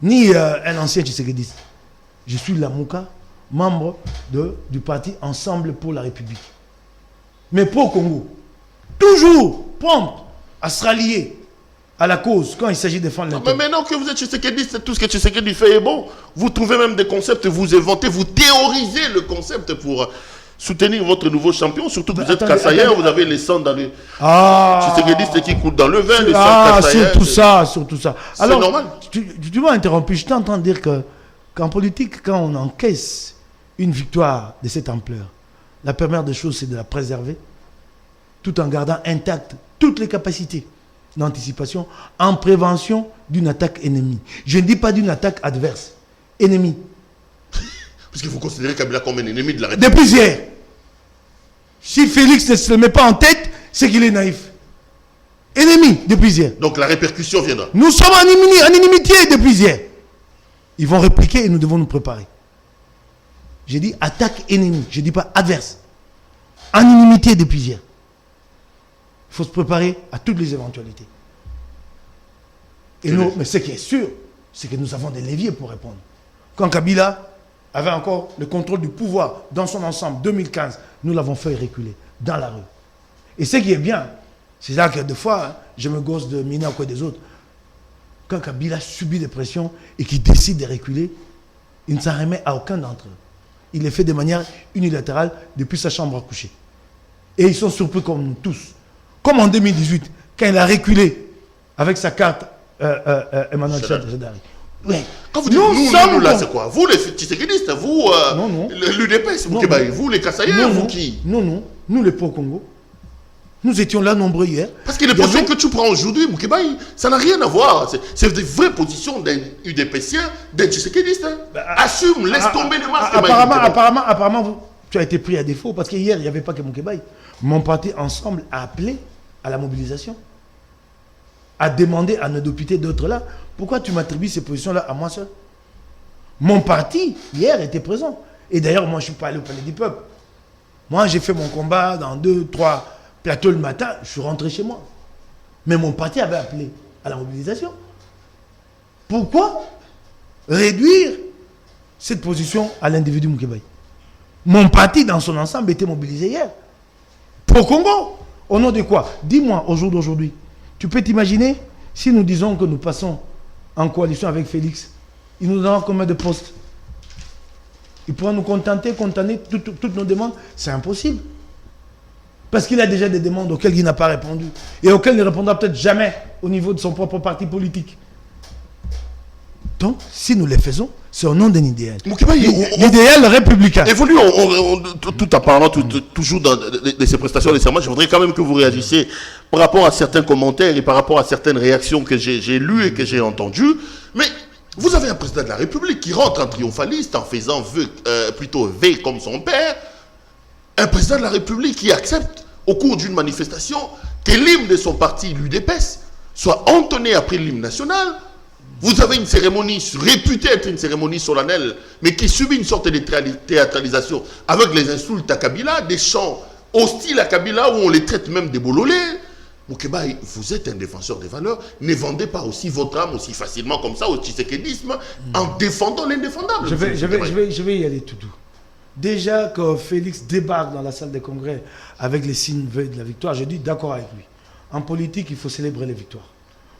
Ni un ancien tshisekédiste. Je suis Lamouka, membre du parti Ensemble pour la République. Mais pour Congo, toujours prompt à se rallier à la cause quand il s'agit de défendre l'intérêt. Mais maintenant que vous êtes tshisekédiste, tout ce que Tshisekedi fait est bon. Vous trouvez même des concepts, vous inventez, vous théorisez le concept pour soutenir votre nouveau champion, surtout que vous êtes Kassaïen, vous avez les sangs dans le... Tshisekedi qui coule dans le vin, les sangs Kassaïen. Surtout ça. C'est normal. Tu m'as interrompu, je t'entends dire qu'en politique, quand on encaisse une victoire de cette ampleur, la première des choses, c'est de la préserver, tout en gardant intactes toutes les capacités d'anticipation, en prévention d'une attaque ennemie. Je ne dis pas d'une attaque adverse, ennemie. Parce qu'il faut considérer Kabila comme un ennemi de la République. Depuis hier. Si Félix ne se le met pas en tête, c'est qu'il est naïf. Ennemi depuis hier. Donc la répercussion viendra. Nous sommes en inimitié depuis hier. Ils vont répliquer et nous devons nous préparer. J'ai dit attaque ennemie, je ne dis pas adverse. En inimitié depuis hier. Il faut se préparer à toutes les éventualités. Et nous, mais ce qui est sûr, c'est que nous avons des leviers pour répondre. Quand Kabila avait encore le contrôle du pouvoir dans son ensemble, 2015, nous l'avons fait reculer dans la rue. Et ce qui est bien, c'est là que des fois, je me gosse de Mina ou quoi des autres. Quand Kabila subit des pressions et qu'il décide de reculer, il ne s'en remet à aucun d'entre eux. Il le fait de manière unilatérale depuis sa chambre à coucher. Et ils sont surpris comme nous tous. Comme en 2018, quand il a reculé avec sa carte Emmanuel Shadari. Ouais. Quand vous dites nous là, c'est quoi? Vous les tshisekidistes, vous l'UDPS, vous les Kassaïens, vous qui? Non, nous les pro-Congo. Nous étions là nombreux hier. Parce que les positions que tu prends aujourd'hui, Moukébaï, ça n'a rien à voir. C'est des vraies positions d'un UDPSien, d'un tshisekidiste. Hein. Assume, laisse tomber les masques. Apparemment, tu as été pris à défaut parce qu'hier, il n'y avait pas que Moukébaï. Mon parti Ensemble a appelé à la mobilisation, a demandé à nos députés d'être là. Pourquoi tu m'attribues ces positions-là à moi seul? Mon parti, hier, était présent. Et d'ailleurs, moi, je ne suis pas allé au Palais du Peuple. Moi, j'ai fait mon combat dans 2-3 plateaux le matin, je suis rentré chez moi. Mais mon parti avait appelé à la mobilisation. Pourquoi réduire cette position à l'individu Moukébaï? Mon parti, dans son ensemble, était mobilisé hier. Pour Congo. Au nom de quoi? Dis-moi, au jour d'aujourd'hui, tu peux t'imaginer si nous disons que nous passons en coalition avec Félix, il nous donnera combien de postes? Il pourra nous contenter toutes nos demandes? C'est impossible. Parce qu'il a déjà des demandes auxquelles il n'a pas répondu. Et auxquelles il ne répondra peut-être jamais au niveau de son propre parti politique. Donc, si nous les faisons, c'est au nom d'un idéal. L'idéal républicain. Évolue, tout en parlant toujours de ces prestations de serment, je voudrais quand même que vous réagissiez par rapport à certains commentaires et par rapport à certaines réactions que j'ai lues et que j'ai entendues. Mais vous avez un président de la République qui rentre en triomphaliste en faisant plutôt V comme son père. Un président de la République qui accepte, au cours d'une manifestation, que l'hymne de son parti, l'UDPS, soit entonné après l'hymne national. Vous avez une cérémonie réputée être une cérémonie solennelle, mais qui subit une sorte de théâtralisation avec les insultes à Kabila, des chants hostiles à Kabila où on les traite même des bololés. Moukébaï, vous êtes un défenseur des valeurs, ne vendez pas aussi votre âme aussi facilement comme ça au tshisekédisme en défendant l'indéfendable. Je vais y aller tout doux. Déjà que Félix débarque dans la salle des congrès avec les signes de la victoire, je dis d'accord avec lui. En politique, il faut célébrer les victoires.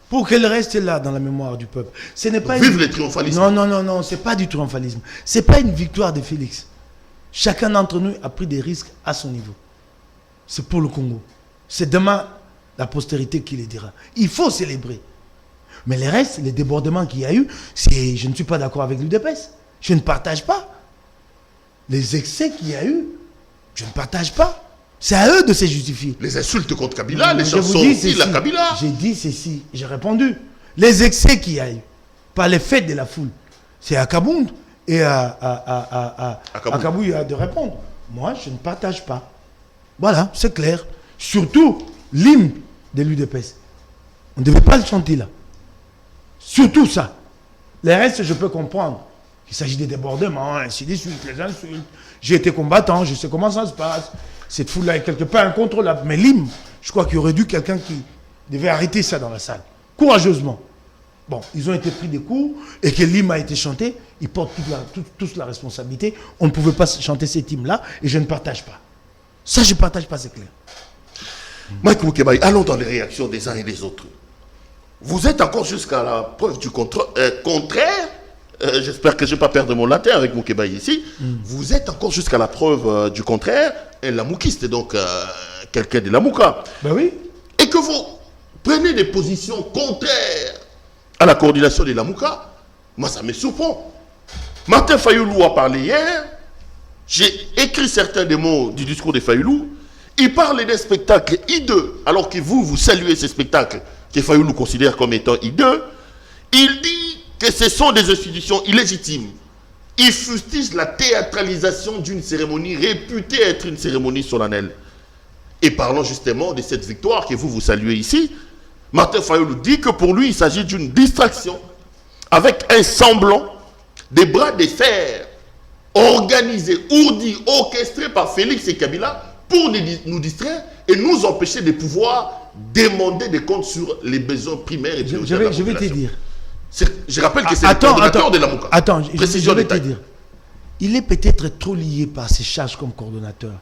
Pour qu'elle reste là dans la mémoire du peuple. Ce n'est pas vive le triomphalisme. Non, c'est pas du triomphalisme. C'est pas une victoire de Félix. Chacun d'entre nous a pris des risques à son niveau. C'est pour le Congo. C'est demain la postérité qui les dira. Il faut célébrer. Mais les restes, les débordements qu'il y a eu, je ne suis pas d'accord avec l'UDPS. Je ne partage pas. Les excès qu'il y a eu, je ne partage pas. C'est à eux de se justifier. Les insultes contre Kabila, les Je chansons vous dis aussi, ceci. la Kabila. J'ai dit ceci, j'ai répondu. Les excès qu'il y a eu, par les fêtes de la foule, c'est à Kabound et à Kabou de répondre. Moi, je ne partage pas. Voilà, c'est clair. Surtout l'hymne de l'UDPS. On ne devait pas le chanter là. Surtout ça. Les restes, je peux comprendre. Il s'agit des débordements, ainsi de suite, les insultes. J'ai été combattant, je sais comment ça se passe. Cette foule-là est quelque part incontrôlable. Mais l'hymne, je crois qu'il y aurait dû quelqu'un qui devait arrêter ça dans la salle. Courageusement. Bon, ils ont été pris des coups et que l'hymne a été chanté. Ils portent tous la responsabilité. On ne pouvait pas chanter cet hymne-là et je ne partage pas. Ça, je ne partage pas, c'est clair. Mike Moukebaï, allons dans les réactions des uns et des autres. Vous êtes encore jusqu'à la preuve du contraire. J'espère que je ne vais pas perdre mon latin avec Moukebaï ici. Vous êtes encore jusqu'à la preuve du contraire. Un lamoukiste, donc quelqu'un de Lamouka. Ben oui. Et que vous prenez des positions contraires à la coordination des Lamouka, moi ça me surprend. Martin Fayoulou a parlé hier. J'ai écrit certains des mots du discours de Fayoulou. Il parle des spectacles hideux, alors que vous saluez ces spectacles que Fayoulou considère comme étant hideux. Il dit que ce sont des institutions illégitimes. Il fustige la théâtralisation d'une cérémonie réputée être une cérémonie solennelle. Et parlons justement de cette victoire que vous saluez ici. Martin Fayoulou dit que pour lui, il s'agit d'une distraction avec un semblant des bras de fer organisés, ourdis, orchestrés par Félix et Kabila pour nous distraire et nous empêcher de pouvoir demander des comptes sur les besoins primaires et prioritaires de la population. Je vais te dire. Je rappelle que c'est le coordonnateur de la Mouka. Attends, je vais te dire. Il est peut-être trop lié par ses charges comme coordonnateur,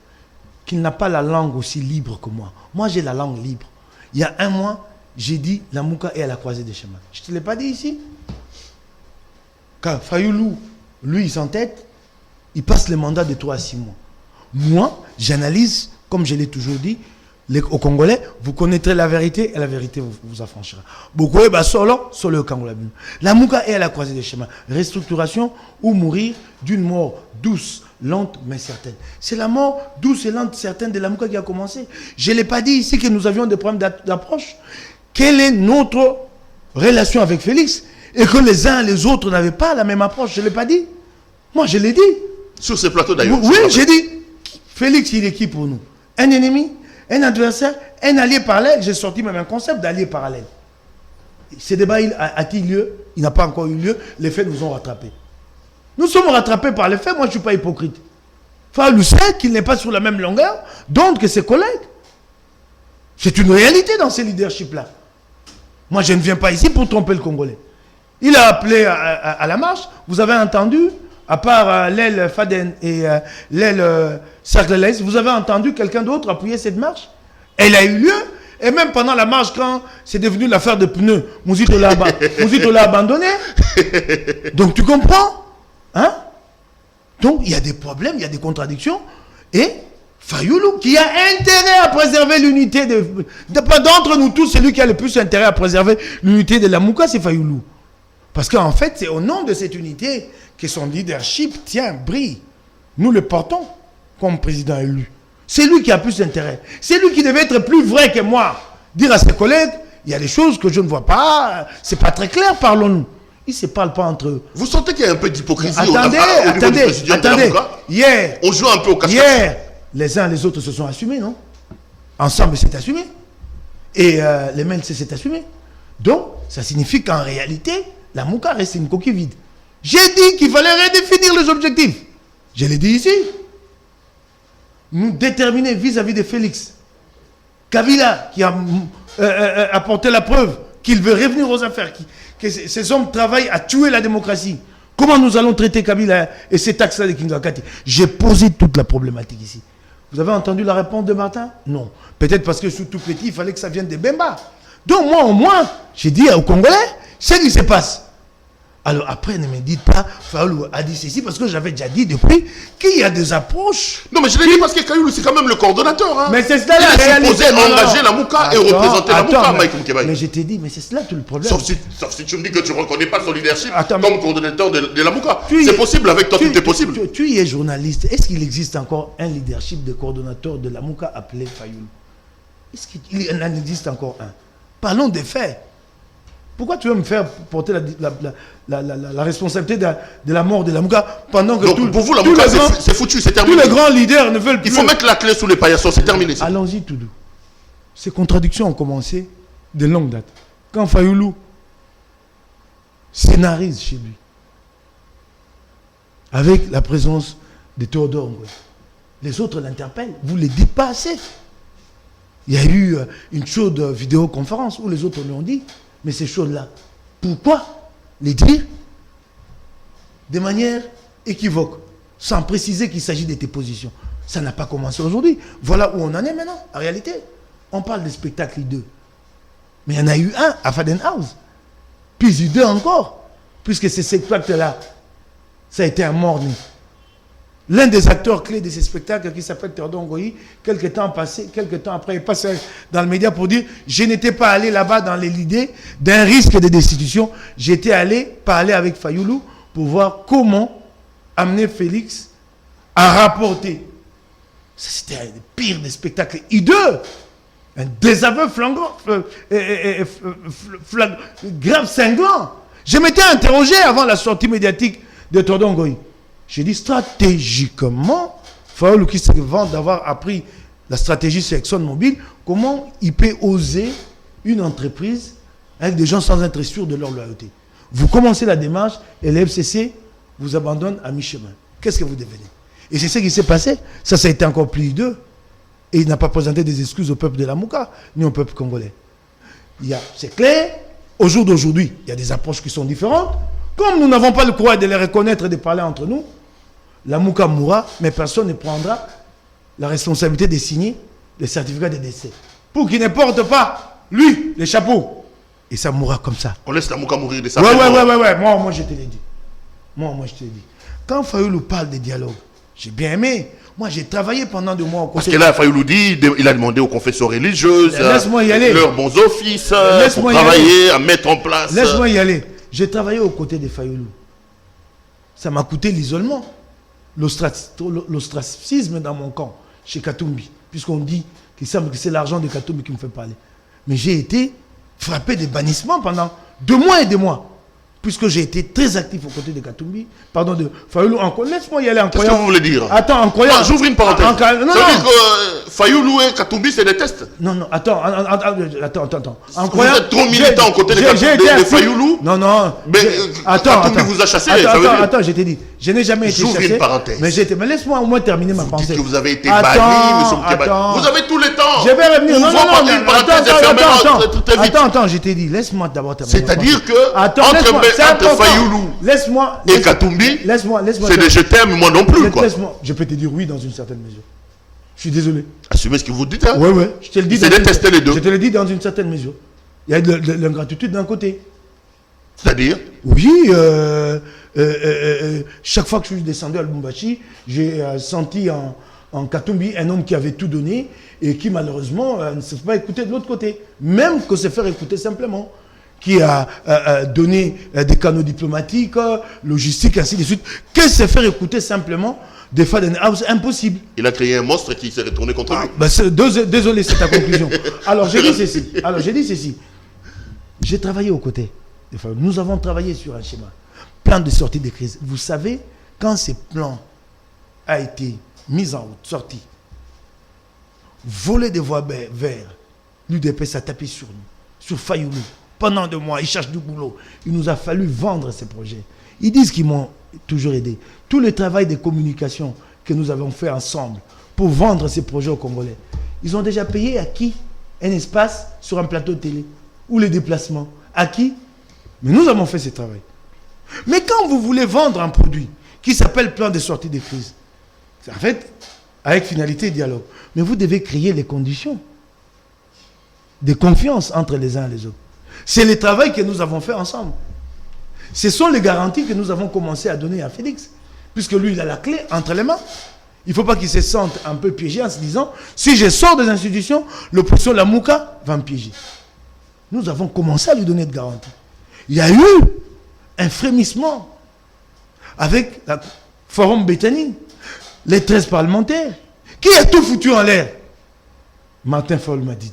qu'il n'a pas la langue aussi libre que moi. Moi, j'ai la langue libre. Il y a un mois, j'ai dit la Mouka est à la croisée des chemins. Je ne te l'ai pas dit ici. Quand Fayoulou, lui, il s'entête, il passe le mandat de 3 à 6 mois. Moi, j'analyse, comme je l'ai toujours dit, aux Congolais, vous connaîtrez la vérité et la vérité vous affranchira. Beaucoup est solo le Congolais. La Mouka est à la croisée des chemins. Restructuration ou mourir d'une mort douce, lente mais certaine. C'est la mort douce et lente certaine de la Mouka qui a commencé. Je ne l'ai pas dit ici que nous avions des problèmes d'approche. Quelle est notre relation avec Félix et que les uns et les autres n'avaient pas la même approche? Je ne l'ai pas dit. Moi, je l'ai dit. Sur ce plateau d'ailleurs. Oui, j'ai dit. Félix, il est qui pour nous? Un ennemi? Un adversaire, un allié parallèle. J'ai sorti même un concept d'allié parallèle. Ce débat a-t-il lieu? Il n'a pas encore eu lieu. Les faits nous ont rattrapés. Nous sommes rattrapés par les faits. Moi, je ne suis pas hypocrite. Fayoulou sait qu'il n'est pas sur la même longueur d'onde que ses collègues. C'est une réalité dans ces leaderships-là. Moi, je ne viens pas ici pour tromper le Congolais. Il a appelé à la marche. Vous avez entendu, à part l'aile Faden et l'aile Cercle Laïs, vous avez entendu quelqu'un d'autre appuyer cette marche? Elle a eu lieu. Et même pendant la marche, quand c'est devenu l'affaire de pneus, Mouzito l'a abandonné. Donc tu comprends? Hein? Donc il y a des problèmes, il y a des contradictions. Et Fayoulou, qui a intérêt à préserver l'unité d'entre nous tous, celui qui a le plus intérêt à préserver l'unité de la Mouka, c'est Fayoulou. Parce qu'en fait, c'est au nom de cette unité que son leadership brille. Nous le portons comme président élu. C'est lui qui a plus d'intérêt. C'est lui qui devait être plus vrai que moi. Dire à ses collègues, il y a des choses que je ne vois pas, c'est pas très clair, parlons-nous. Ils ne se parlent pas entre eux. Vous sentez qu'il y a un peu d'hypocrisie attendez, hier, on joue un peu au cache-cache. Hier, les uns et les autres se sont assumés, non? Ensemble, c'est assumé. Et les MENC, c'est assumé. Donc, ça signifie qu'en réalité, la Mouka reste une coquille vide. J'ai dit qu'il fallait redéfinir les objectifs. Je l'ai dit ici. Nous déterminer vis-à-vis de Félix. Kabila, qui a apporté la preuve qu'il veut revenir aux affaires, que ces hommes travaillent à tuer la démocratie. Comment nous allons traiter Kabila et cet axe-là de Kingakati? J'ai posé toute la problématique ici. Vous avez entendu la réponse de Martin? Non. Peut-être parce que je suis tout petit, il fallait que ça vienne des Bemba. Donc moi, au moins, j'ai dit aux Congolais, ce qui se passe. Alors après, ne me dites pas, Fayoulou a dit ceci, parce que j'avais déjà dit depuis qu'il y a des approches. Non, mais je l'ai dit parce que Fayoulou, c'est quand même le coordonnateur. Hein. Mais c'est cela il la est réalité. supposé engager la Mouka et représenter la Mouka, Mike Moukebaye. Mais je t'ai dit, mais c'est cela tout le problème. Sauf si tu me dis que tu ne reconnais pas son leadership Attends, comme coordonnateur de la Mouka. C'est possible, avec toi, tout est possible. Tu y es journaliste. Est-ce qu'il existe encore un leadership de coordonnateur de la Mouka appelé Fayoulou? Est-ce qu'il en existe encore un? Parlons des faits. Pourquoi tu veux me faire porter la responsabilité de la mort de la Mouka pendant que donc, pour vous, la Mouka, c'est foutu, c'est terminé. Tous les grands leaders ne veulent plus. Il faut mettre la clé sous les paillassons, c'est terminé. Allons-y, Toudou. Ces contradictions ont commencé de longue date. Quand Fayoulou scénarise chez lui, avec la présence de Théodore Ngoy, les autres l'interpellent. Vous ne les dites pas assez. Il y a eu une chaude vidéoconférence où les autres lui ont dit, mais ces choses-là, pourquoi les dire de manière équivoque, sans préciser qu'il s'agit de tes positions? Ça n'a pas commencé aujourd'hui. Voilà où on en est maintenant, en réalité. On parle de spectacle hideux. Mais il y en a eu un à Fadenhouse. Puis hideux encore. Puisque ce spectacle-là, ça a été un mort-né. L'un des acteurs clés de ces spectacles, qui s'appelle Théodore Ngoyi, quelques temps après, il passe dans le média pour dire « Je n'étais pas allé là-bas dans l'idée d'un risque de destitution. J'étais allé parler avec Fayoulou pour voir comment amener Félix à rapporter. » Ça, c'était un des pires des spectacles hideux. Un désaveu flagrant, grave, cinglant. Je m'étais interrogé avant la sortie médiatique de Théodore Ngoyi. J'ai dit stratégiquement, Fayoulou qui se vante d'avoir appris la stratégie sur ExxonMobil, comment il peut oser une entreprise avec des gens sans être sûrs de leur loyauté. Vous commencez la démarche et le FCC vous abandonne à mi-chemin. Qu'est-ce que vous devenez? Et c'est ce qui s'est passé. Ça a été encore plus hideux. Et il n'a pas présenté des excuses au peuple de la Mouka, ni au peuple congolais. C'est clair, au jour d'aujourd'hui, il y a des approches qui sont différentes. Comme nous n'avons pas le courage de les reconnaître et de parler entre nous, la Mouka mourra, mais personne ne prendra la responsabilité de signer le certificat de décès. Pour qu'il ne porte pas, lui, les chapeaux. Et ça mourra comme ça. On laisse la Mouka mourir de ça. Ouais. Moi, je te l'ai dit. Moi, je te l'ai dit. Quand Fayoulou parle de dialogue, j'ai bien aimé. Moi, j'ai travaillé pendant 2 mois au côté. Parce que là, Fayoulou dit, il a demandé aux confessions religieuses, laisse-moi y aller. Leurs bons offices, pour travailler, à mettre en place. Laisse-moi y aller. J'ai travaillé aux côtés de Fayoulou. Ça m'a coûté l'isolement, l'ostracisme dans mon camp, chez Katumbi, puisqu'on dit qu'il semble que c'est l'argent de Katumbi qui me fait parler. Mais j'ai été frappé de bannissement pendant 2 mois et 2 mois. Puisque j'ai été très actif aux côtés de Katumbi, pardon, de Fayoulou, laisse-moi y aller en croyant. Qu'est-ce que vous voulez dire? Attends, en croyant. J'ouvre une parenthèse. Non. Ça veut dire que Fayoulou et Katumbi se détestent? Non, attends. En croyant. Vous êtes trop militant aux côtés de Fayoulou? Non. Mais Katumbi vous a chassé. Attends, je t'ai dit. Je n'ai jamais été chassé. J'ouvre une parenthèse. Mais laisse-moi au moins terminer ma pensée. Vous dites que vous avez été banni, M. Moukebaye. Vous avez tout le temps. Je vais revenir. Non. Attends, je t'ai dit. Laisse-moi d'abord terminer. C'est-à-dire que entre Fayoulou et Katumbi, c'est des je t'aime, moi non plus. Je peux te dire oui dans une certaine mesure. Je suis désolé. Assumez ce que vous dites. Hein? Oui, je te le dis. C'est détester les deux. Je te le dis dans une certaine mesure. Il y a de l'ingratitude d'un côté. C'est-à-dire? Oui, chaque fois que je suis descendu à Lubumbashi, j'ai senti en Katumbi un homme qui avait tout donné et qui malheureusement ne se fait pas écouter de l'autre côté. Même que se faire écouter simplement. Qui a donné des canaux diplomatiques, logistiques, ainsi de suite, que se faire écouter simplement des Fadenhouse, impossible. Il a créé un monstre qui s'est retourné contre lui. Désolé, c'est ta conclusion. Alors, j'ai dit ceci. J'ai travaillé aux côtés des Fadenhouse. Nous avons travaillé sur un schéma. Plan de sortie de crise. Vous savez, quand ce plan a été mis en route, sorti, voler des voies vers l'UDPS a tapé sur nous, sur Fayoulou. Pendant 2 mois, ils cherchent du boulot. Il nous a fallu vendre ces projets. Ils disent qu'ils m'ont toujours aidé. Tout le travail de communication que nous avons fait ensemble pour vendre ces projets aux Congolais, ils ont déjà payé à qui un espace sur un plateau de télé ou les déplacements. À qui? Mais nous avons fait ce travail. Mais quand vous voulez vendre un produit qui s'appelle plan de sortie de crise, c'est en fait avec finalité et dialogue. Mais vous devez créer les conditions de confiance entre les uns et les autres. C'est le travail que nous avons fait ensemble. Ce sont les garanties que nous avons commencé à donner à Félix. Puisque lui, il a la clé entre les mains. Il ne faut pas qu'il se sente un peu piégé en se disant, si je sors des institutions, l'opposition, la Mouka, va me piéger. Nous avons commencé à lui donner de garanties. Il y a eu un frémissement avec le Forum Béthanie, les 13 parlementaires. Qui a tout foutu en l'air? Martin Fayulu m'a dit,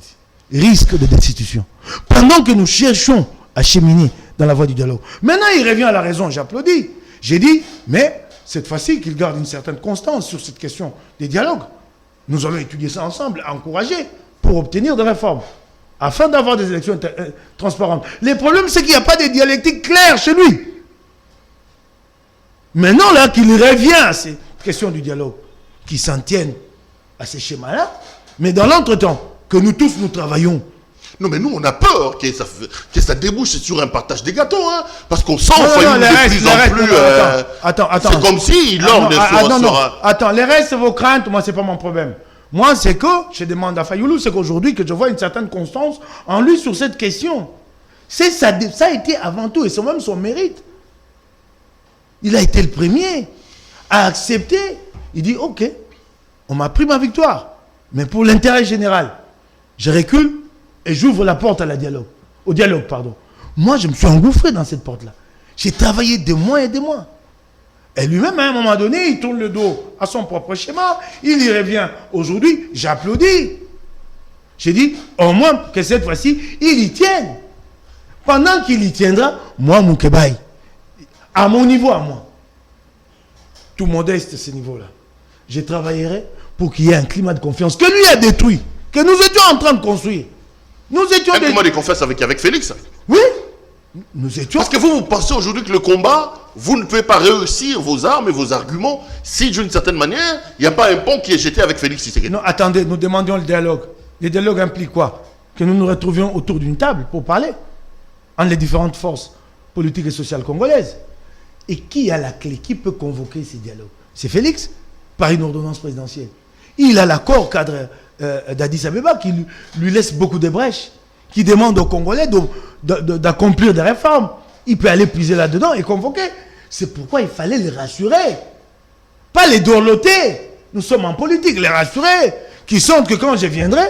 risque de destitution. Pendant que nous cherchons à cheminer dans la voie du dialogue. Maintenant, il revient à la raison, j'applaudis. J'ai dit, mais cette fois-ci, qu'il garde une certaine constance sur cette question des dialogues. Nous allons étudier ça ensemble, encourager, pour obtenir des réformes, afin d'avoir des élections transparentes. Le problème, c'est qu'il n'y a pas de dialectique claire chez lui. Maintenant, là, qu'il revient à ces questions du dialogue, qui s'en tiennent à ces schémas-là, mais dans l'entretemps, que nous tous, nous travaillons. Non, mais nous, on a peur que ça débouche sur un partage des gâteaux, hein, parce qu'on sent de plus en plus... Attends. C'est comme si l'ordre sera... Attends, les restes, vos craintes, moi, c'est pas mon problème. Moi, c'est que, je demande à Fayulu, c'est qu'aujourd'hui, que je vois une certaine constance en lui sur cette question. Ça a été avant tout, et c'est même son mérite. Il a été le premier à accepter. Il dit, ok, on m'a pris ma victoire, mais pour l'intérêt général, je recule et j'ouvre la porte au dialogue. Moi, je me suis engouffré dans cette porte-là. J'ai travaillé des mois et des mois. Et lui-même, à un moment donné, il tourne le dos à son propre schéma. Il y revient. Aujourd'hui, j'applaudis. J'ai dit, au moins que cette fois-ci, il y tienne. Pendant qu'il y tiendra, moi, Moukebaï, à mon niveau, à moi, tout modeste ce niveau-là, je travaillerai pour qu'il y ait un climat de confiance que lui a détruit, que nous étions en train de construire. Nous étions... Un climat de confiance avec Félix. Oui. Nous étions... Parce que vous pensez aujourd'hui que le combat, vous ne pouvez pas réussir vos armes et vos arguments si, d'une certaine manière, il n'y a pas un pont qui est jeté avec Félix Tshisekedi. Non, attendez, nous demandions le dialogue. Le dialogue implique quoi? Que nous nous retrouvions autour d'une table pour parler entre les différentes forces politiques et sociales congolaises. Et qui a la clé? Qui peut convoquer ces dialogues? C'est Félix, par une ordonnance présidentielle. Il a l'accord cadre d'Addis Abeba qui lui laisse beaucoup de brèches, qui demande aux Congolais d'accomplir des réformes. Il peut aller puiser là-dedans et convoquer. C'est pourquoi il fallait les rassurer. Pas les dorloter. Nous sommes en politique, les rassurer. Qui sentent que quand je viendrai,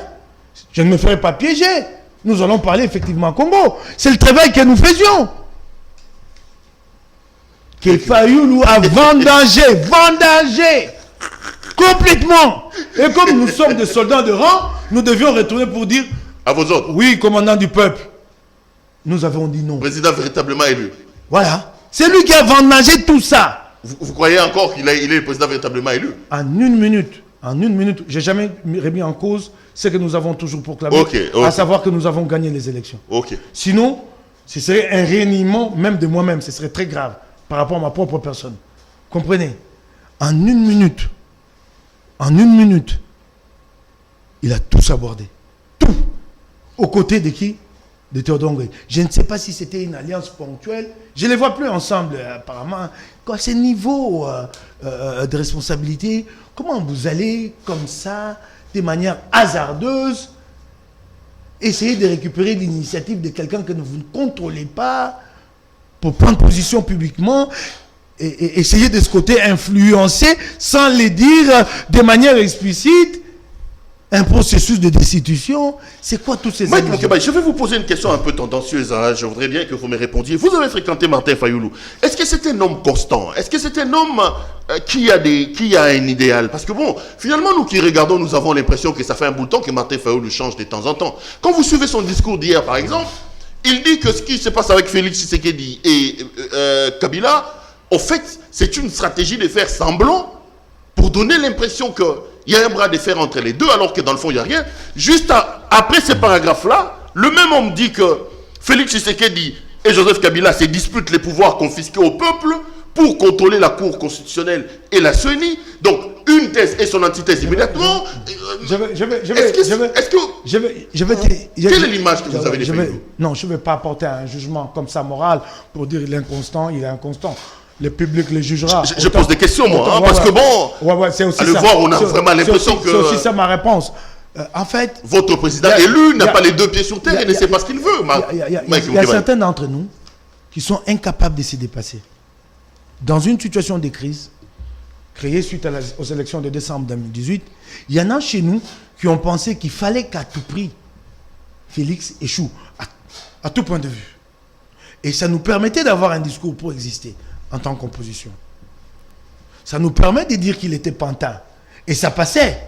je ne me ferai pas piéger. Nous allons parler effectivement à Congo. C'est le travail que nous faisions. Que Fayulu a vendangé complètement. Et comme nous sommes des soldats de rang, nous devions retourner pour dire à vos ordres. Oui, commandant du peuple. Nous avons dit non. Président véritablement élu. Voilà. C'est lui qui a vendangé tout ça. Vous croyez encore qu'il est le président véritablement élu? En une minute, je n'ai jamais remis en cause ce que nous avons toujours proclamé, à savoir que nous avons gagné les élections. Sinon, ce serait un reniement même de moi-même. Ce serait très grave par rapport à ma propre personne. Comprenez? En une minute, il a tout sabordé. Tout. Aux côtés de qui? De Théodore Ngoï. Je ne sais pas si c'était une alliance ponctuelle. Je ne les vois plus ensemble, apparemment. À ce niveau de responsabilité, comment vous allez, comme ça, de manière hasardeuse, essayer de récupérer l'initiative de quelqu'un que vous ne contrôlez pas, pour prendre position publiquement, et essayer de ce côté influencer, sans le dire de manière explicite, un processus de destitution? C'est quoi tous ces... Mike Moukebaï, je vais vous poser une question un peu tendancieuse. Hein. Je voudrais bien que vous me répondiez. Vous avez fréquenté Martin Fayulu. Est-ce que c'est un homme constant? Est-ce que c'est un homme qui a un idéal? Parce que bon, finalement, nous qui regardons, nous avons l'impression que ça fait un bout de temps que Martin Fayulu change de temps en temps. Quand vous suivez son discours d'hier, par exemple, il dit que ce qui se passe avec Félix Tshisekedi et Kabila, en fait, c'est une stratégie de faire semblant pour donner l'impression qu'il y a un bras de fer entre les deux, alors que dans le fond, il n'y a rien. Juste après ces paragraphes-là, le même homme dit que Félix Tshisekedi et Joseph Kabila se disputent les pouvoirs confisqués au peuple pour contrôler la Cour constitutionnelle et la CENI. Donc, une thèse et son antithèse immédiatement. Quelle est l'image que vous avez de Fayulu? Non, je ne vais pas apporter un jugement comme ça moral pour dire il est inconstant, il est inconstant. Le public le jugera. Je pose des questions, moi, parce que bon, c'est aussi à le voir, on a vraiment l'impression que... C'est aussi ça ma réponse. En fait... Votre président élu n'a pas les deux pieds sur terre et ne sait pas ce qu'il veut. Il y a certains d'entre nous qui sont incapables de se dépasser. Dans une situation de crise, créée suite aux élections de décembre 2018, il y en a chez nous qui ont pensé qu'il fallait qu'à tout prix, Félix échoue, à tout point de vue. Et ça nous permettait d'avoir un discours pour exister en tant qu'opposition. Ça nous permet de dire qu'il était pantin. Et ça passait.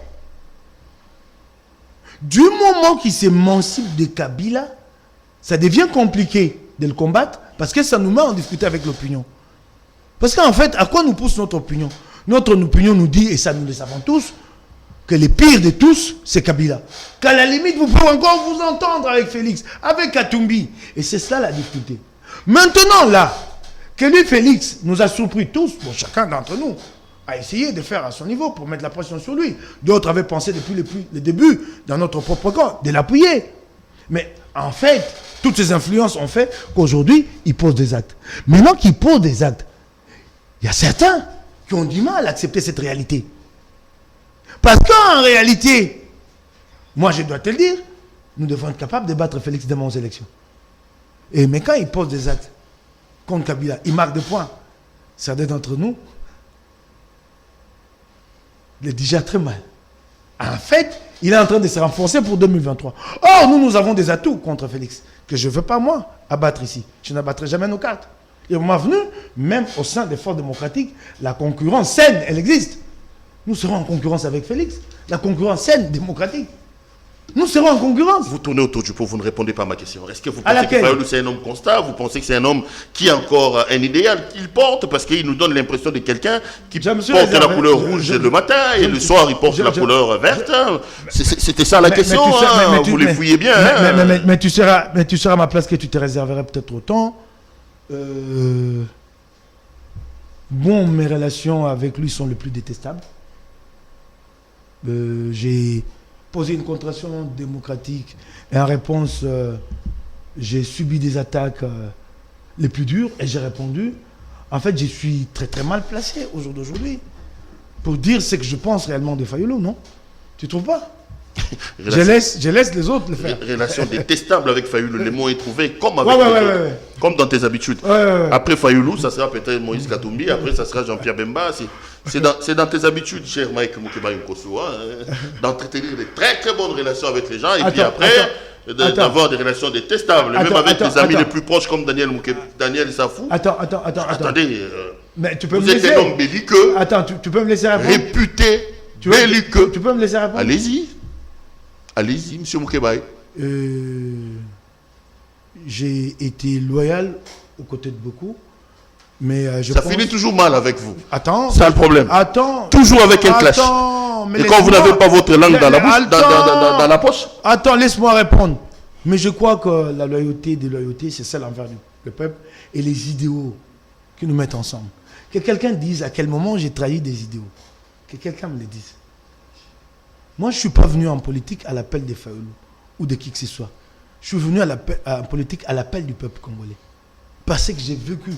Du moment qu'il s'émancipe de Kabila, ça devient compliqué de le combattre parce que ça nous met en discuter avec l'opinion. Parce qu'en fait, à quoi nous pousse notre opinion? Notre opinion nous dit, et ça nous le savons tous, que le pire de tous, c'est Kabila. Qu'à la limite, vous pouvez encore vous entendre avec Félix, avec Katumbi. Et c'est ça la difficulté. Maintenant, là, que lui, Félix, nous a surpris tous, bon, chacun d'entre nous, a essayé de faire à son niveau pour mettre la pression sur lui. D'autres avaient pensé depuis le début, dans notre propre camp, de l'appuyer. Mais en fait, toutes ces influences ont fait qu'aujourd'hui, il pose des actes. Maintenant qu'il pose des actes, il y a certains qui ont du mal à accepter cette réalité. Parce qu'en réalité, moi je dois te le dire, nous devons être capables de battre Félix demain aux élections. Mais quand il pose des actes contre Kabila, il marque des points. Certains d'entre nous le déjà très mal. En fait, il est en train de se renforcer pour 2023. Or, nous avons des atouts contre Félix, que je ne veux pas, moi, abattre ici. Je n'abattrai jamais nos cartes. Et au moment venu, même au sein des forces démocratiques, la concurrence saine, elle existe. Nous serons en concurrence avec Félix. La concurrence saine, démocratique. Nous serons en concurrence. Vous tournez autour du pot, vous ne répondez pas à ma question. Est-ce que vous pensez que Fayulu c'est un homme constant? Vous pensez que c'est un homme qui a encore un idéal qu'il porte? Parce qu'il nous donne l'impression de quelqu'un qui porte la couleur rouge le matin et le soir il porte la couleur verte. C'était ça la question. Vous les fouillez bien. Mais tu seras à ma place que tu te réserverais peut-être autant. Bon, mes relations avec lui sont les plus détestables. J'ai posé une contraction démocratique et en réponse, j'ai subi des attaques les plus dures et j'ai répondu. En fait, je suis très très mal placé au jour d'aujourd'hui pour dire ce que je pense réellement de Fayulu, non? Tu trouves pas? Je laisse les autres le faire. Relation détestable avec Fayulu, le mot est trouvé comme avec comme dans tes habitudes. Après Fayulu, ça sera peut-être Moïse Katumbi, après ça sera Jean-Pierre Bemba. C'est dans tes habitudes, cher Mike Moukeba Nkosu, d'entretenir de très très bonnes relations avec les gens et puis après d'avoir des relations détestables, même avec tes amis les plus proches comme Daniel Safou. Attendez, mais tu peux vous êtes un homme belliqueux. Attends, tu peux me laisser répondre. Réputé belliqueux. Tu peux me laisser répondre. Allez-y, monsieur Moukebaye. J'ai été loyal aux côtés de beaucoup, mais ça finit toujours mal avec vous. Attends. C'est le problème. Attends. Toujours avec un clash. Et quand vous n'avez pas votre langue dans la bouche, dans la poche. Attends, laisse-moi répondre. Mais je crois que la loyauté des loyautés, c'est celle envers le peuple et les idéaux qui nous mettent ensemble. Que quelqu'un dise à quel moment j'ai trahi des idéaux. Que quelqu'un me le dise. Moi, je ne suis pas venu en politique à l'appel des Fayulu ou de qui que ce soit. Je suis venu en politique à l'appel du peuple congolais. Parce que j'ai vécu.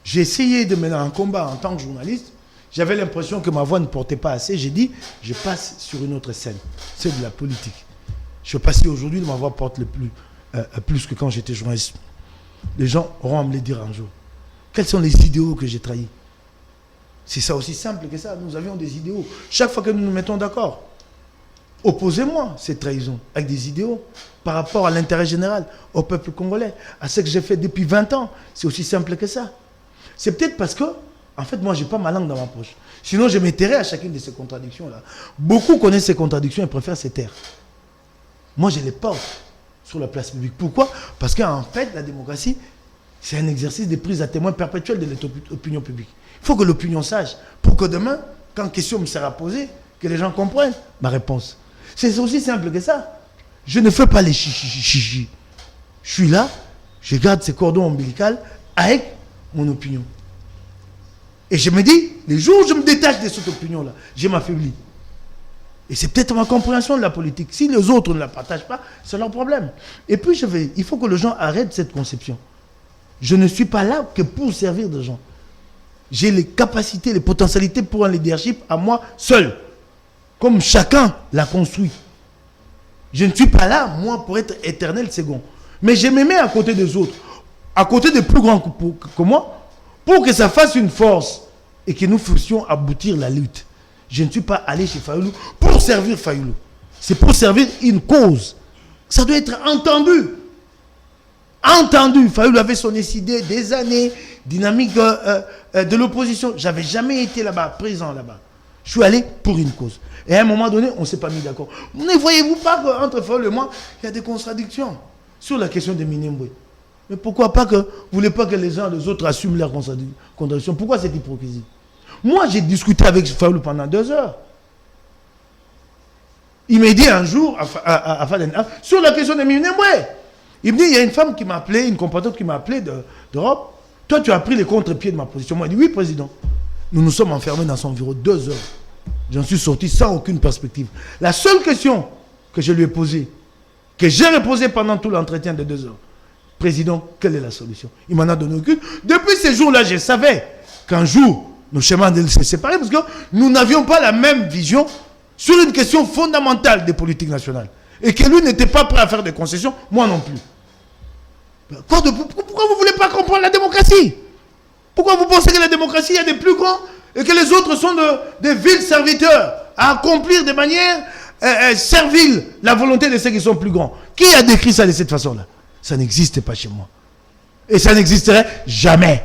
J'ai essayé de mener un combat en tant que journaliste. J'avais l'impression que ma voix ne portait pas assez. J'ai dit, je passe sur une autre scène. C'est de la politique. Je ne sais pas si aujourd'hui ma voix porte plus que quand j'étais journaliste. Les gens auront à me le dire un jour. Quels sont les idéaux que j'ai trahis? C'est ça aussi simple que ça. Nous avions des idéaux. Chaque fois que nous nous mettons d'accord, opposez-moi cette trahison avec des idéaux par rapport à l'intérêt général, au peuple congolais, à ce que j'ai fait depuis 20 ans. C'est aussi simple que ça. C'est peut-être parce que, en fait, moi, je n'ai pas ma langue dans ma poche. Sinon, je m'étairais à chacune de ces contradictions-là. Beaucoup connaissent ces contradictions et préfèrent se taire. Moi, je les porte sur la place publique. Pourquoi? Parce qu'en fait, la démocratie, c'est un exercice de prise à témoin perpétuelle de l'opinion publique. Il faut que l'opinion sache, pour que demain, quand question me sera posée, que les gens comprennent ma réponse. C'est aussi simple que ça. Je ne fais pas les chichi. Je suis là, je garde ces cordons ombilicaux avec mon opinion. Et je me dis, les jours où je me détache de cette opinion-là, je m'affaiblis. Et c'est peut-être ma compréhension de la politique. Si les autres ne la partagent pas, c'est leur problème. Et puis, il faut que les gens arrêtent cette conception. Je ne suis pas là que pour servir des gens. J'ai les capacités, les potentialités pour un leadership à moi seul. Comme chacun l'a construit. Je ne suis pas là, moi, pour être éternel second. Mais je me mets à côté des autres. à côté des plus grands que moi, pour que ça fasse une force et que nous fassions aboutir la lutte. Je ne suis pas allé chez Fayoulou pour servir Fayoulou. C'est pour servir une cause. Ça doit être entendu. Entendu. Fayoulou avait son idée des années, dynamique de l'opposition. Je n'avais jamais été là-bas, présent là-bas. Je suis allé pour une cause. Et à un moment donné, on ne s'est pas mis d'accord. Ne voyez-vous pas qu'entre Fayoulou et moi, il y a des contradictions sur la question de Minembwe. Mais pourquoi pas que vous ne voulez pas que les uns et les autres assument leurs contradictions? Pourquoi cette hypocrisie? Moi, j'ai discuté avec Fayoulou pendant 2 heures. Il m'a dit un jour, à Fadena, sur la question de Minembwe. Il me dit, il y a une femme qui m'a appelé, une compatriote qui m'a appelé d'Europe. Toi, tu as pris les contre-pieds de ma position. Moi, il dit, oui, président. Nous nous sommes enfermés dans son bureau 2 heures. J'en suis sorti sans aucune perspective. La seule question que je lui ai posée, que j'ai reposée pendant tout l'entretien de 2 heures, président, quelle est la solution? Il m'en a donné aucune. Depuis ces jours-là, je savais qu'un jour, nos chemins allaient se séparer parce que nous n'avions pas la même vision sur une question fondamentale des politiques nationales. Et que lui n'était pas prêt à faire des concessions, moi non plus. Pourquoi vous ne voulez pas comprendre la démocratie? Pourquoi vous pensez que la démocratie, il y a des plus grands et que les autres sont des vils serviteurs à accomplir de manière servile la volonté de ceux qui sont plus grands? Qui a décrit ça de cette façon-là? Ça n'existe pas chez moi. Et ça n'existerait jamais.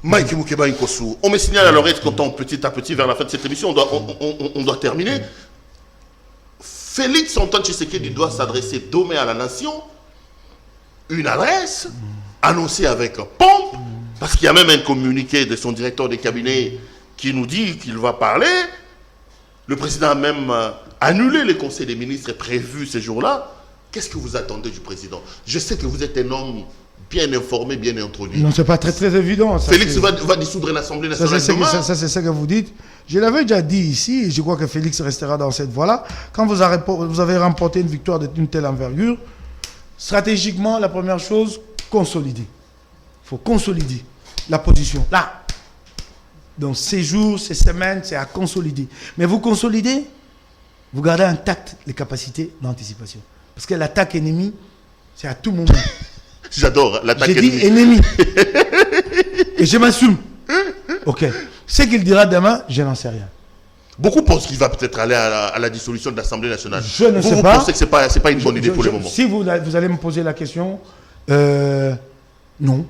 Mike Moukeba Nkosu, on me signale à l'oreille qu'on tend petit à petit vers la fin de cette émission, on doit terminer. Félix Antoine Tshisekedi doit s'adresser demain à la nation, une adresse annoncée avec pompe, parce qu'il y a même un communiqué de son directeur de cabinet qui nous dit qu'il va parler. Le président a même annulé le conseil des ministres prévu ce jour-là. Qu'est-ce que vous attendez du président? Je sais que vous êtes un homme bien informé, bien introduit. Non, c'est pas très évident. Ça, Félix va dissoudre l'Assemblée nationale demain. Ça, c'est ce que vous dites. Je l'avais déjà dit ici, et je crois que Félix restera dans cette voie-là. Quand vous avez remporté une victoire d'une telle envergure, stratégiquement, la première chose, consolider. Il faut consolider la position. Là. Donc, ces jours, ces semaines, c'est à consolider. Mais vous consolidez, vous gardez intactes les capacités d'anticipation. Parce que l'attaque ennemie, c'est à tout moment. J'adore l'attaque ennemie. J'ai dit ennemi. Et je m'assume. Ok. Ce qu'il dira demain, je n'en sais rien. Beaucoup pensent qu'il va peut-être aller à la dissolution de l'Assemblée nationale. Je ne sais pas. Vous pensez que ce n'est pas une bonne idée pour le moment? Si vous allez me poser la question, non.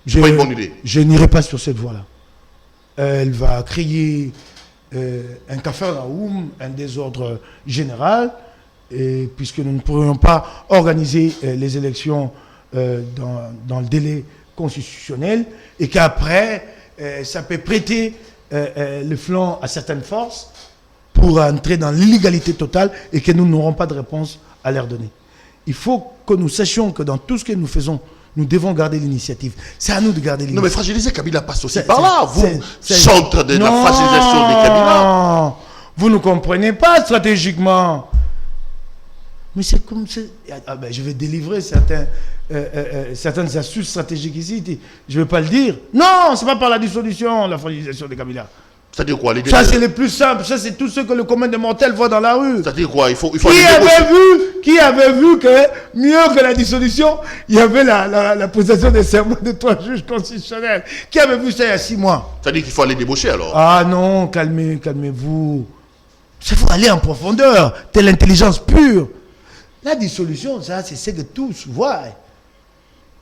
Ce n'est pas une bonne idée. Je n'irai pas sur cette voie-là. Elle va créer un capharnaüm, un désordre général, et puisque nous ne pourrions pas organiser les élections dans le délai constitutionnel, et qu'après, ça peut prêter le flanc à certaines forces pour entrer dans l'illégalité totale et que nous n'aurons pas de réponse à leur donner. Il faut que nous sachions que dans tout ce que nous faisons, nous devons garder l'initiative. C'est à nous de garder l'initiative. Non, mais fragiliser Kabila passe aussi par là. Vous chantre de la fragilisation de Kabila. Non, vous ne comprenez pas stratégiquement. Mais c'est comme ça. Je vais délivrer certaines astuces stratégiques ici. Je ne vais pas le dire. Non, ce n'est pas par la dissolution, la fragilisation de Kabila. C'est-à-dire quoi? Ça, c'est le plus simple. Ça, c'est tout ce que le commun des mortels voit dans la rue. C'est-à-dire quoi? Il faut Qui avait vu que, mieux que la dissolution, il y avait la prestation des serments de 3 juges constitutionnels? Qui avait vu ça il y a 6 mois? C'est-à-dire qu'il faut aller débaucher alors? Ah non, calmez-vous. Il faut aller en profondeur. Telle intelligence pure. La dissolution, ça, c'est ce que tous voient.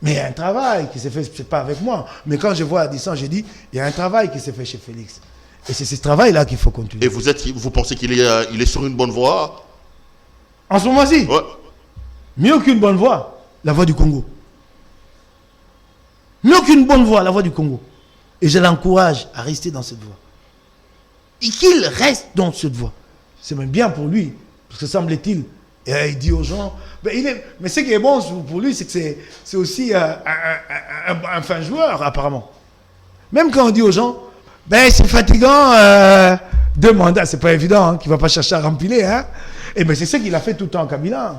Mais il y a un travail qui s'est fait, c'est pas avec moi. Mais quand je vois à distance, je dis, il y a un travail qui s'est fait chez Félix. Et c'est ce travail-là qu'il faut continuer. Et vous pensez qu'il est sur une bonne voie? En ce moment-ci? Ouais. Mieux qu'une bonne voie, la voie du Congo. Mieux qu'une bonne voie, la voie du Congo. Et je l'encourage à rester dans cette voie. Et qu'il reste dans cette voie. C'est même bien pour lui. Parce que semble-t-il, il dit aux gens, mais ce qui est bon pour lui, c'est que c'est aussi un fin joueur, apparemment. Même quand on dit aux gens, c'est fatigant, 2 mandats, c'est pas évident, hein, qu'il va pas chercher à rempiler, hein. Et c'est ce qu'il a fait tout le temps en Kabila.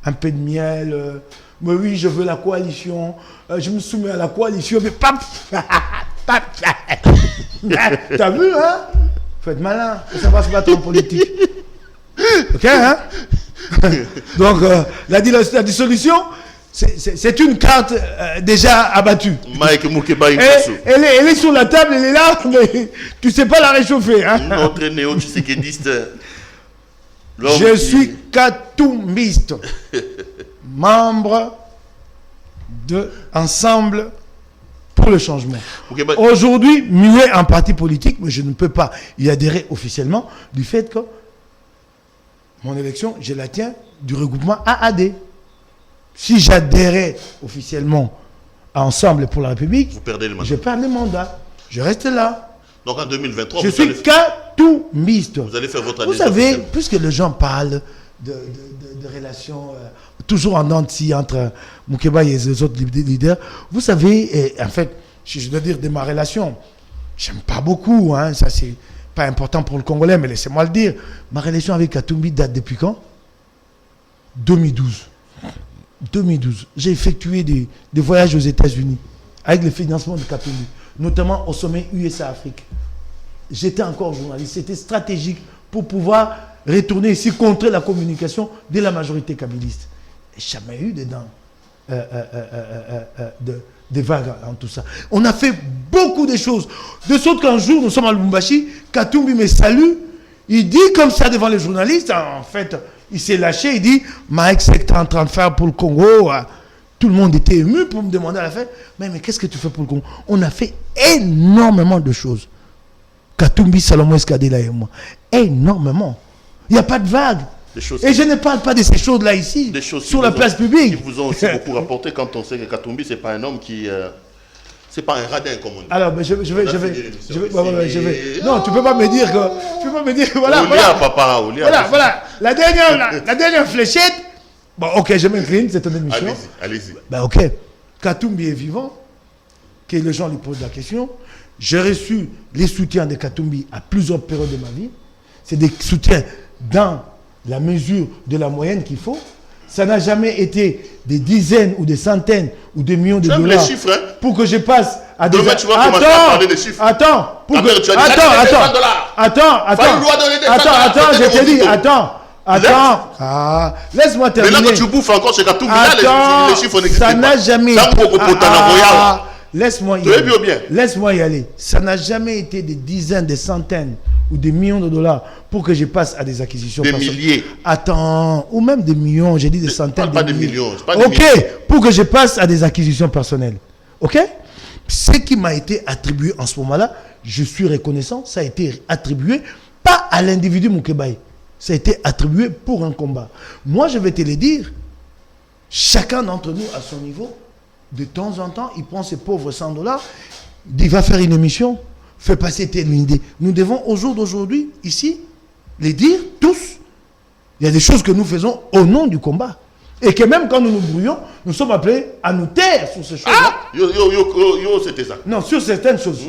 Un peu de miel, mais oui, je veux la coalition, je me soumets à la coalition, mais pap, t'as vu, hein? Faites malin, ça va se battre en politique. Ok, hein? Donc, la dissolution, c'est une carte déjà abattue. Mike Moukeba elle est sur la table, elle est là, mais tu ne sais pas la réchauffer. Hein? Notre néo-tshisekidiste. Je suis katoumbiste, membre de Ensemble pour le changement. Aujourd'hui, muet en parti politique, mais je ne peux pas y adhérer officiellement du fait que mon élection, je la tiens du regroupement AAD. Si j'adhérais officiellement à Ensemble pour la République, vous perdez le mandat. Je perds le mandat. Je reste là. Donc en 2023, je suis katoumbiste. Vous allez faire votre Vous savez, puisque les gens parlent de relations toujours en denti entre Moukeba et les autres leaders, vous savez, en fait, si je dois dire de ma relation, j'aime pas beaucoup, hein, ça c'est pas important pour le Congolais, mais laissez-moi le dire. Ma relation avec Katumbi date depuis quand? 2012. 2012. J'ai effectué des voyages aux États-Unis avec le financement de Katumbi, notamment au sommet USA-Afrique. J'étais encore journaliste. C'était stratégique pour pouvoir retourner ici contre la communication de la majorité kabiliste. Et jamais eu dedans des vagues en tout ça. On a fait beaucoup de choses. De sorte qu'un jour, nous sommes à Lubumbashi, Katumbi me salue, il dit comme ça devant les journalistes, en fait, il s'est lâché, il dit, Mike, c'est que tu es en train de faire pour le Congo. Tout le monde était ému pour me demander à la fin, mais qu'est-ce que tu fais pour le Congo? On a fait énormément de choses. Katumbi, Salomon Escadela et moi. Énormément. Il n'y a pas de vague. Et je ne parle pas de ces choses-là ici, sur la place publique. Qui vous ont aussi beaucoup rapporté quand on sait que Katumbi, ce n'est pas un homme qui... c'est pas un radin, comme on dit. Alors, mais je vais. Non, tu ne peux pas me dire que... Tu peux pas me dire... Voilà, papa, voilà. La dernière fléchette... Bon, ok, je m'incline, c'est une émission. Allez-y. Ben, ok. Katumbi est vivant. Que les gens lui posent la question. J'ai reçu les soutiens de Katumbi à plusieurs périodes de ma vie. C'est des soutiens dans la mesure de la moyenne qu'il faut. Ça n'a jamais été des dizaines ou des centaines ou des millions de dollars. Les chiffres, hein? Pour que je passe à des... Demain, tu vas commencer à parler des chiffres. Attends. Je te dis, attends. Laisse-moi terminer. Mais là, quand tu bouffes encore chez Katumbi, les chiffres n'existent pas. Ça n'a jamais été... Laisse-moi y aller. Ça n'a jamais été des dizaines, des centaines ou des millions de dollars pour que je passe à des acquisitions. Des milliers. Attends, ou même des millions, j'ai dit des centaines. Pas des millions. Ok, pour que je passe à des acquisitions personnelles. Ok? Ce qui m'a été attribué en ce moment-là, je suis reconnaissant, ça a été attribué pas à l'individu Moukebaï. Ça a été attribué pour un combat. Moi, je vais te le dire, chacun d'entre nous à son niveau, de temps en temps, il prend ses pauvres 100 dollars, il va faire une émission, fait passer telle idée. Nous devons au jour d'aujourd'hui, ici, les dire tous. Il y a des choses que nous faisons au nom du combat. Et que même quand nous nous brouillons, nous sommes appelés à nous taire sur ces choses-là. C'était ça. Non, sur certaines choses.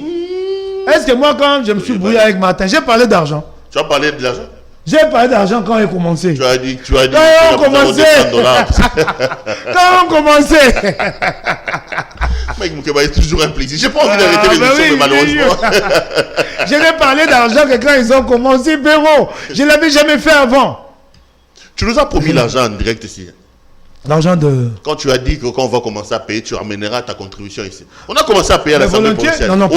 Est-ce que moi, quand je me suis brouillé avec Martin, j'ai parlé d'argent? Tu as parlé de l'argent? J'ai parlé d'argent quand il a commencé. Tu as dit quand on commençait. Quand on commençait. Mike Moukeba est toujours impliqué. J'ai pas envie d'arrêter l'émission, mais malheureusement. Je vais parler d'argent que quand ils ont commencé, Béro, je ne l'avais jamais fait avant. Tu nous as promis l'argent en direct ici. L'argent de... Quand tu as dit que quand on va commencer à payer, tu ramèneras ta contribution ici. On a commencé à payer à l'Assemblée provinciale. Non,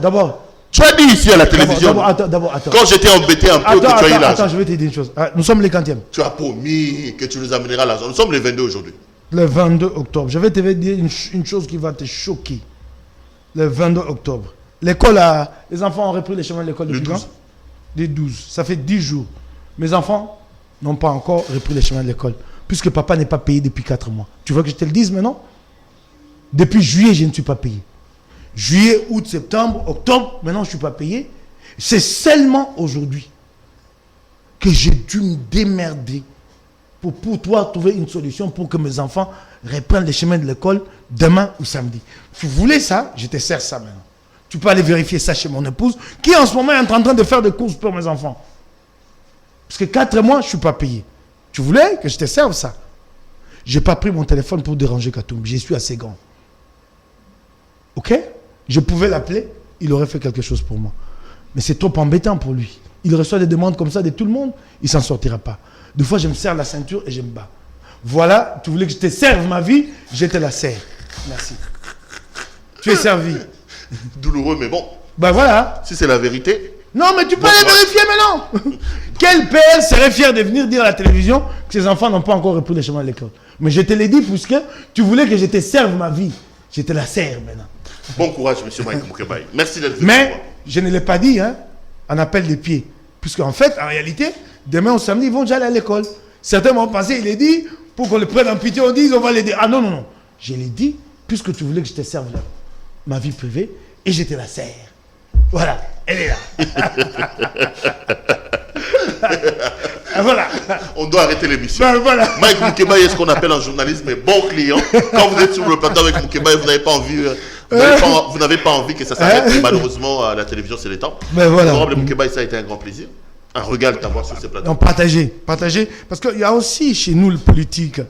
D'abord. Tu as dit ici à la télévision. D'abord. Quand j'étais embêté un peu, que tu as eu l'argent. Attends, je vais te dire une chose. Nous sommes les 40e. Tu as promis que tu nous amèneras l'argent. Nous sommes les 22 aujourd'hui. Le 22 octobre. Je vais te dire une chose qui va te choquer. Le 22 octobre. L'école a... Les enfants ont repris les chemins de l'école depuis quand? Les 12. Ça fait 10 jours. Mes enfants n'ont pas encore repris les chemins de l'école. Puisque papa n'est pas payé depuis 4 mois. Tu veux que je te le dise maintenant? Depuis juillet, je ne suis pas payé. Juillet, août, septembre, octobre, maintenant je ne suis pas payé. C'est seulement aujourd'hui que j'ai dû me démerder pour toi trouver une solution pour que mes enfants reprennent les chemins de l'école demain ou samedi. Tu voulais ça, je te sers ça maintenant. Tu peux aller vérifier ça chez mon épouse, qui en ce moment est en train de faire des courses pour mes enfants. Parce que 4 mois, je ne suis pas payé. Tu voulais que je te serve ça? Je n'ai pas pris mon téléphone pour déranger Katumbi. Je suis assez grand. Ok? Je pouvais l'appeler, il aurait fait quelque chose pour moi. Mais c'est trop embêtant pour lui. Il reçoit des demandes comme ça de tout le monde, il ne s'en sortira pas. Des fois, je me serre la ceinture et je me bats. Voilà, tu voulais que je te serve ma vie, je te la serre. Merci. Tu es servi. Douloureux, mais bon. Ben voilà. Si c'est la vérité. Non, mais tu peux aller vérifier maintenant. Quel père serait fier de venir dire à la télévision que ses enfants n'ont pas encore repris le chemin de l'école? Mais je te l'ai dit puisque tu voulais que je te serve ma vie. Je te la sers maintenant. Bon courage, M. Mike Moukebaye. Merci d'être venu. Mais je ne l'ai pas dit, hein, en appel des pieds. Puisqu'en fait, en réalité, demain au samedi, ils vont déjà aller à l'école. Certains m'ont pensé, il est dit, pour qu'on le prenne en pitié, on dit, on va l'aider. Ah non, non, non. Je l'ai dit, puisque tu voulais que je te serve ma vie privée, et je te la sers. Voilà, elle est là. Voilà. On doit arrêter l'émission. Ben, voilà. Mike Moukebaye est ce qu'on appelle en journalisme un bon client. Quand vous êtes sur le plateau avec Moukebaye, vous n'avez pas envie, vous n'avez pas envie que ça s'arrête. Mais malheureusement, à la télévision, c'est le temps. Ben voilà. Honorable Moukebaye, ça a été un grand plaisir. Un régal de t'avoir sur ces plateaux. Donc partagez. Parce qu'il y a aussi chez nous le politique,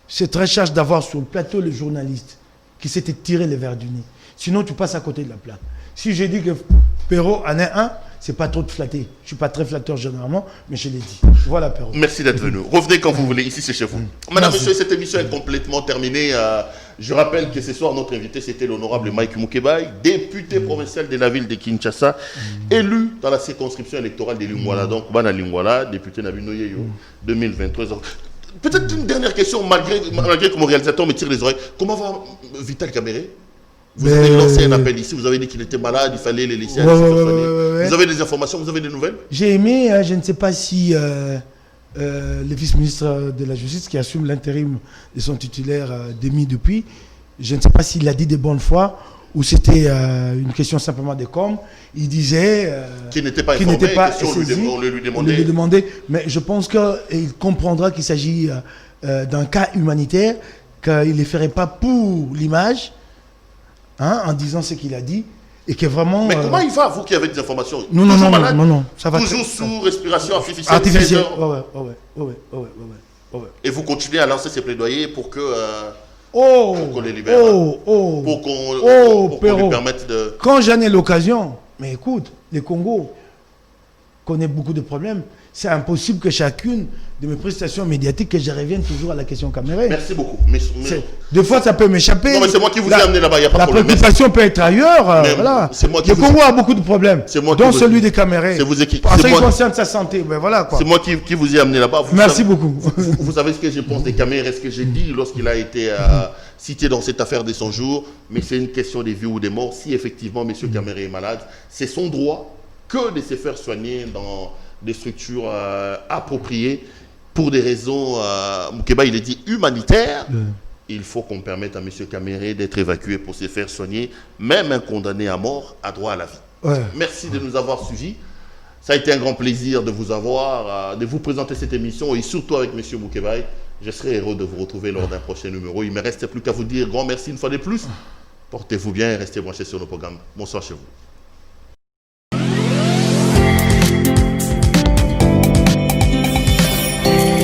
c'est très charge d'avoir sur le plateau le journaliste qui s'était tiré les verres du nez. Sinon, tu passes à côté de la plaque. Si j'ai dit que Perrault en est un, c'est pas trop de flatter. Je ne suis pas très flatteur généralement, mais je l'ai dit. Voilà, Perrault. Merci d'être venu. Revenez quand vous voulez. Ici, c'est chez vous. Madame, Monsieur, cette émission est complètement terminée. Je rappelle que ce soir, notre invité, c'était l'honorable Mike Moukebaye, député provincial de la ville de Kinshasa, élu dans la circonscription électorale de Lingwala. Donc, Bana Lingwala, député Nabinoyeyo, 2023. Peut-être une dernière question, malgré que mon réalisateur me tire les oreilles. Comment va Vital Kamere? Vous avez lancé un appel ici, vous avez dit qu'il était malade, il fallait les laisser aller. Vous avez des informations, vous avez des nouvelles? J'ai aimé, je ne sais pas si le vice-ministre de la Justice qui assume l'intérim de son titulaire démis depuis, je ne sais pas s'il a dit de bonne foi ou c'était une question simplement de com. Il disait qu'il n'était pas informé, on le lui demandait. Mais je pense qu'il comprendra qu'il s'agit d'un cas humanitaire, qu'il ne le ferait pas pour l'image, hein, en disant ce qu'il a dit. Et que vraiment, mais comment il va, vous qui avez des informations? Non, ça va. Toujours sous respiration artificielle. Ouais. Et vous continuez à lancer ces plaidoyers pour que pour qu'on les libère, pour qu'on lui permette de... Quand j'en ai l'occasion, mais écoute, le Congo connaît beaucoup de problèmes. C'est impossible que chacune de mes prestations médiatiques, que je revienne toujours à la question Kamere. Merci beaucoup. Des fois, ça peut m'échapper. Non, mais c'est moi qui vous ai amené là-bas, il n'y a pas de problème. La préoccupation peut être ailleurs. Voilà. Le Congo a beaucoup de problèmes, dont celui des Kamere. C'est vous qui... En ce qui concerne sa santé, ben voilà quoi. C'est moi qui vous ai amené là-bas. Merci beaucoup. Vous savez ce que je pense des Kamere, ce que j'ai dit lorsqu'il a été cité dans cette affaire de son jour, mais c'est une question des vies ou des morts. Si effectivement M. Kamere est malade, c'est son droit que de se faire soigner dans des structures appropriées pour des raisons, Moukebaye il est dit humanitaires. Il faut qu'on permette à M. Kamere d'être évacué pour se faire soigner. Même un condamné à mort a droit à la vie. Merci de nous avoir suivis. Ça a été un grand plaisir de vous avoir, de vous présenter cette émission et surtout avec M. Moukebaye. Je serai heureux de vous retrouver lors d'un prochain numéro. Il ne me reste plus qu'à vous dire grand merci une fois de plus. Portez-vous bien et restez branchés sur nos programmes. Bonsoir chez vous.